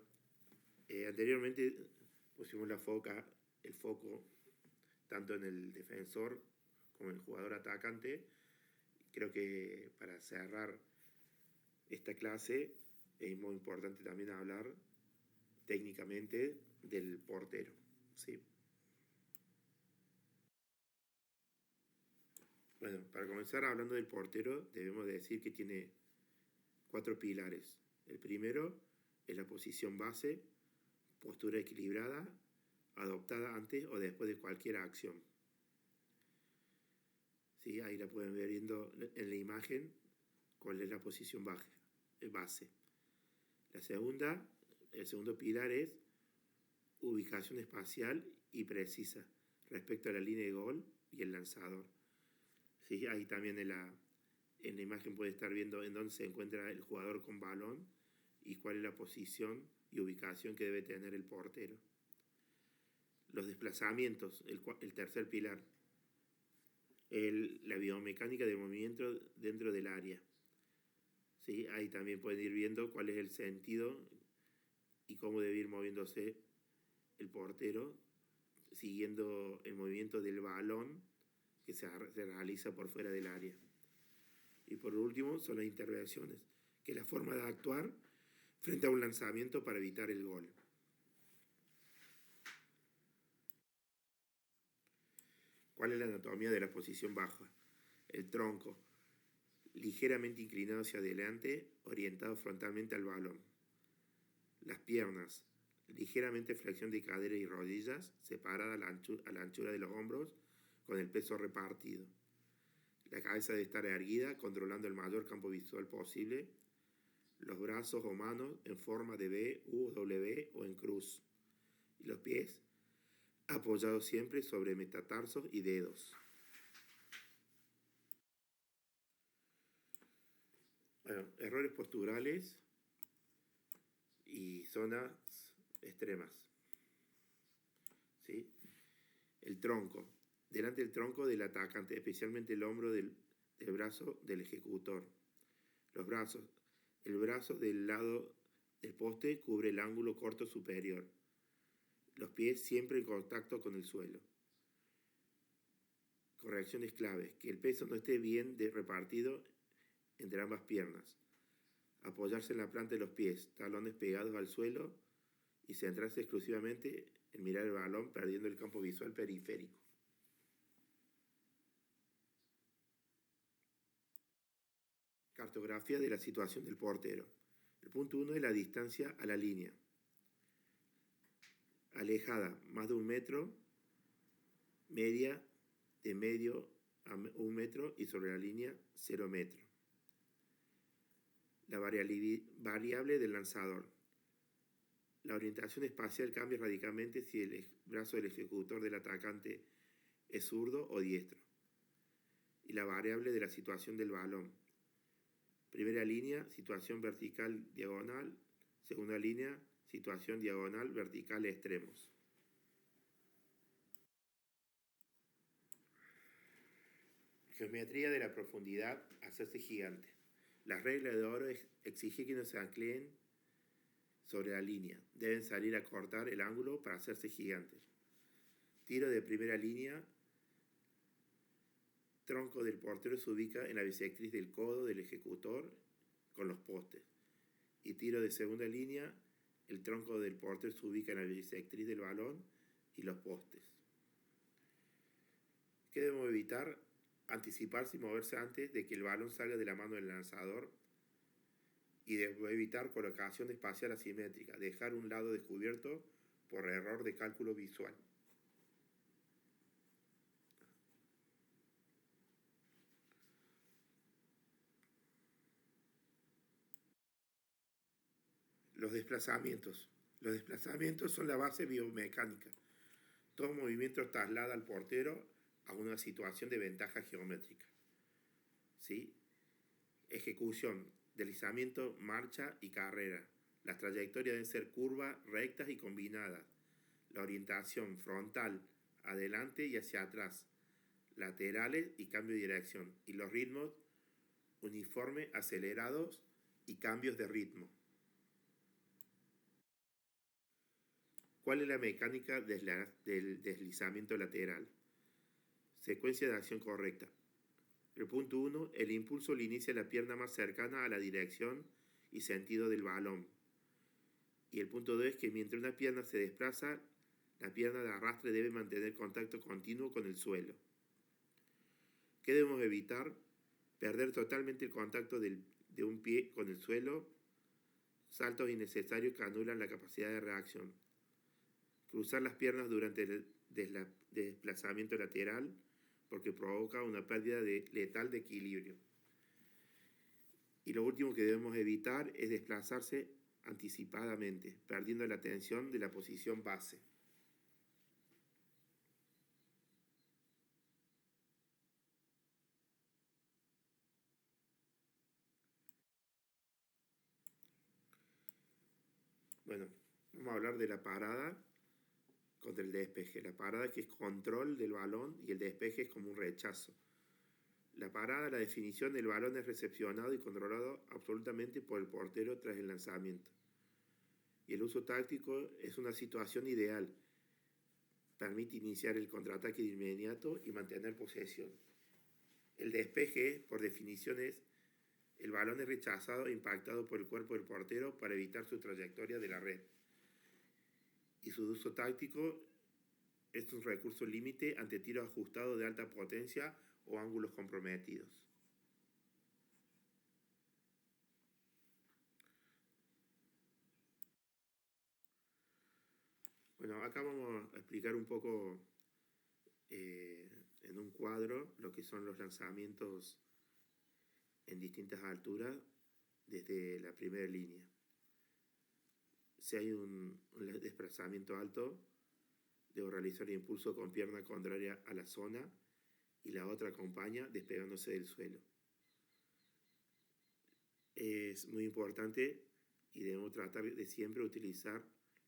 anteriormente pusimos el foco tanto en el defensor como en el jugador atacante. Creo que para cerrar esta clase es muy importante también hablar técnicamente del portero, ¿sí? Bueno, para comenzar hablando del portero, debemos decir que tiene 4 pilares. El primero es la posición base, postura equilibrada, adoptada antes o después de cualquier acción. ¿Sí? Ahí la pueden ver viendo en la imagen cuál es la posición base. El segundo pilar es ubicación espacial y precisa respecto a la línea de gol y el lanzador. ¿Sí? Ahí también en la imagen puede estar viendo en dónde se encuentra el jugador con balón y cuál es la posición y ubicación que debe tener el portero. Los desplazamientos, el tercer pilar. La biomecánica del movimiento dentro del área. ¿Sí? Ahí también pueden ir viendo cuál es el sentido y cómo debe ir moviéndose el portero, siguiendo el movimiento del balón que se realiza por fuera del área. Y por último, son las intervenciones, que es la forma de actuar frente a un lanzamiento para evitar el gol. ¿Cuál es la anatomía de la posición baja? El tronco, ligeramente inclinado hacia adelante, orientado frontalmente al balón. Las piernas, ligeramente flexión de cadera y rodillas, separada a la anchura de los hombros, con el peso repartido. La cabeza debe estar erguida, controlando el mayor campo visual posible. Los brazos o manos en forma de V, U, W o en cruz. Y los pies apoyados siempre sobre metatarsos y dedos. Bueno, errores posturales y zonas extremas. ¿Sí? El tronco. Delante del tronco del atacante, especialmente el hombro del brazo del ejecutor. Los brazos. El brazo del lado del poste cubre el ángulo corto superior. Los pies siempre en contacto con el suelo. Correcciones claves. Que el peso no esté bien repartido entre ambas piernas. Apoyarse en la planta de los pies, talones pegados al suelo y centrarse exclusivamente en mirar el balón perdiendo el campo visual periférico. Cartografía de la situación del portero. El punto 1 es la distancia a la línea. Alejada más de 1 metro, media de medio a 1 metro y sobre la línea 0 metro. La variable del lanzador. La orientación espacial cambia radicalmente si el brazo del ejecutor del atacante es zurdo o diestro. Y la variable de la situación del balón. Primera línea, situación vertical diagonal. Segunda línea, situación diagonal vertical extremos. Geometría de la profundidad, hacerse gigante. La regla de oro exige que no se ancleen sobre la línea. Deben salir a cortar el ángulo para hacerse gigantes. Tiro de primera línea. Tronco del portero se ubica en la bisectriz del codo del ejecutor con los postes. Y tiro de segunda línea. El tronco del portero se ubica en la bisectriz del balón y los postes. ¿Qué debemos evitar? Anticiparse y moverse antes de que el balón salga de la mano del lanzador, y debemos evitar colocación espacial asimétrica, dejar un lado descubierto por error de cálculo visual. Los desplazamientos. Los desplazamientos son la base biomecánica. Todo movimiento traslada al portero a una situación de ventaja geométrica. ¿Sí? Ejecución, deslizamiento, marcha y carrera. Las trayectorias deben ser curvas, rectas y combinadas. La orientación frontal, adelante y hacia atrás. Laterales y cambio de dirección. Y los ritmos uniformes, acelerados y cambios de ritmo. ¿Cuál es la mecánica del deslizamiento lateral? Secuencia de acción correcta. El punto 1, el impulso le inicia la pierna más cercana a la dirección y sentido del balón. Y el punto 2 es que mientras una pierna se desplaza, la pierna de arrastre debe mantener contacto continuo con el suelo. ¿Qué debemos evitar? Perder totalmente el contacto de un pie con el suelo, saltos innecesarios que anulan la capacidad de reacción. Cruzar las piernas durante el desplazamiento lateral, porque provoca una pérdida letal de equilibrio. Y lo último que debemos evitar es desplazarse anticipadamente, perdiendo la atención de la posición base. Bueno, vamos a hablar de la parada contra el despeje. La parada, que es control del balón, y el despeje es como un rechazo. La parada, la definición del balón, es recepcionado y controlado absolutamente por el portero tras el lanzamiento. Y el uso táctico es una situación ideal. Permite iniciar el contraataque de inmediato y mantener posesión. El despeje, por definición, es el balón es rechazado e impactado por el cuerpo del portero para evitar su trayectoria de la red. Y su uso táctico es un recurso límite ante tiros ajustados de alta potencia o ángulos comprometidos. Bueno, acá vamos a explicar un poco en un cuadro lo que son los lanzamientos en distintas alturas desde la primera línea. Si hay un desplazamiento alto, debo realizar el impulso con pierna contraria a la zona y la otra acompaña despegándose del suelo. Es muy importante y debemos tratar de siempre utilizar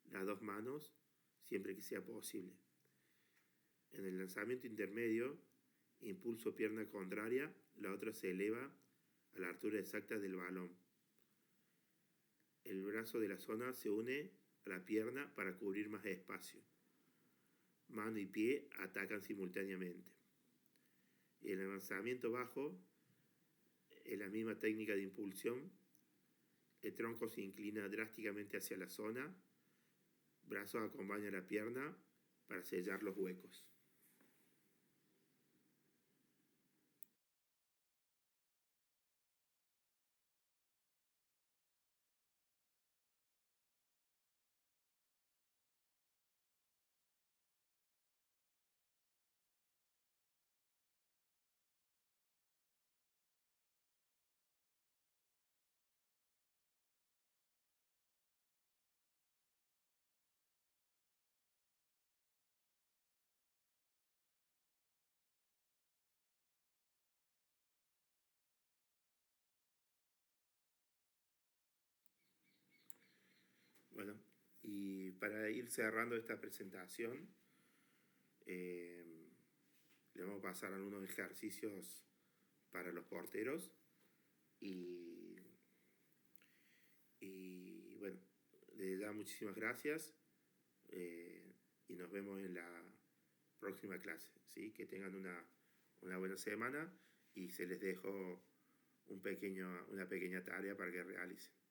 las dos manos siempre que sea posible. En el lanzamiento intermedio, impulso pierna contraria, la otra se eleva a la altura exacta del balón. El brazo de la zona se une a la pierna para cubrir más espacio. Mano y pie atacan simultáneamente. Y el lanzamiento bajo es la misma técnica de impulsión el tronco se inclina drásticamente hacia la zona, brazos acompañan la pierna para sellar los huecos. Bueno, y para ir cerrando esta presentación, le vamos a pasar algunos ejercicios para los porteros y bueno, les da muchísimas gracias y nos vemos en la próxima clase, ¿sí? Que tengan una buena semana y se les dejo una pequeña tarea para que realicen.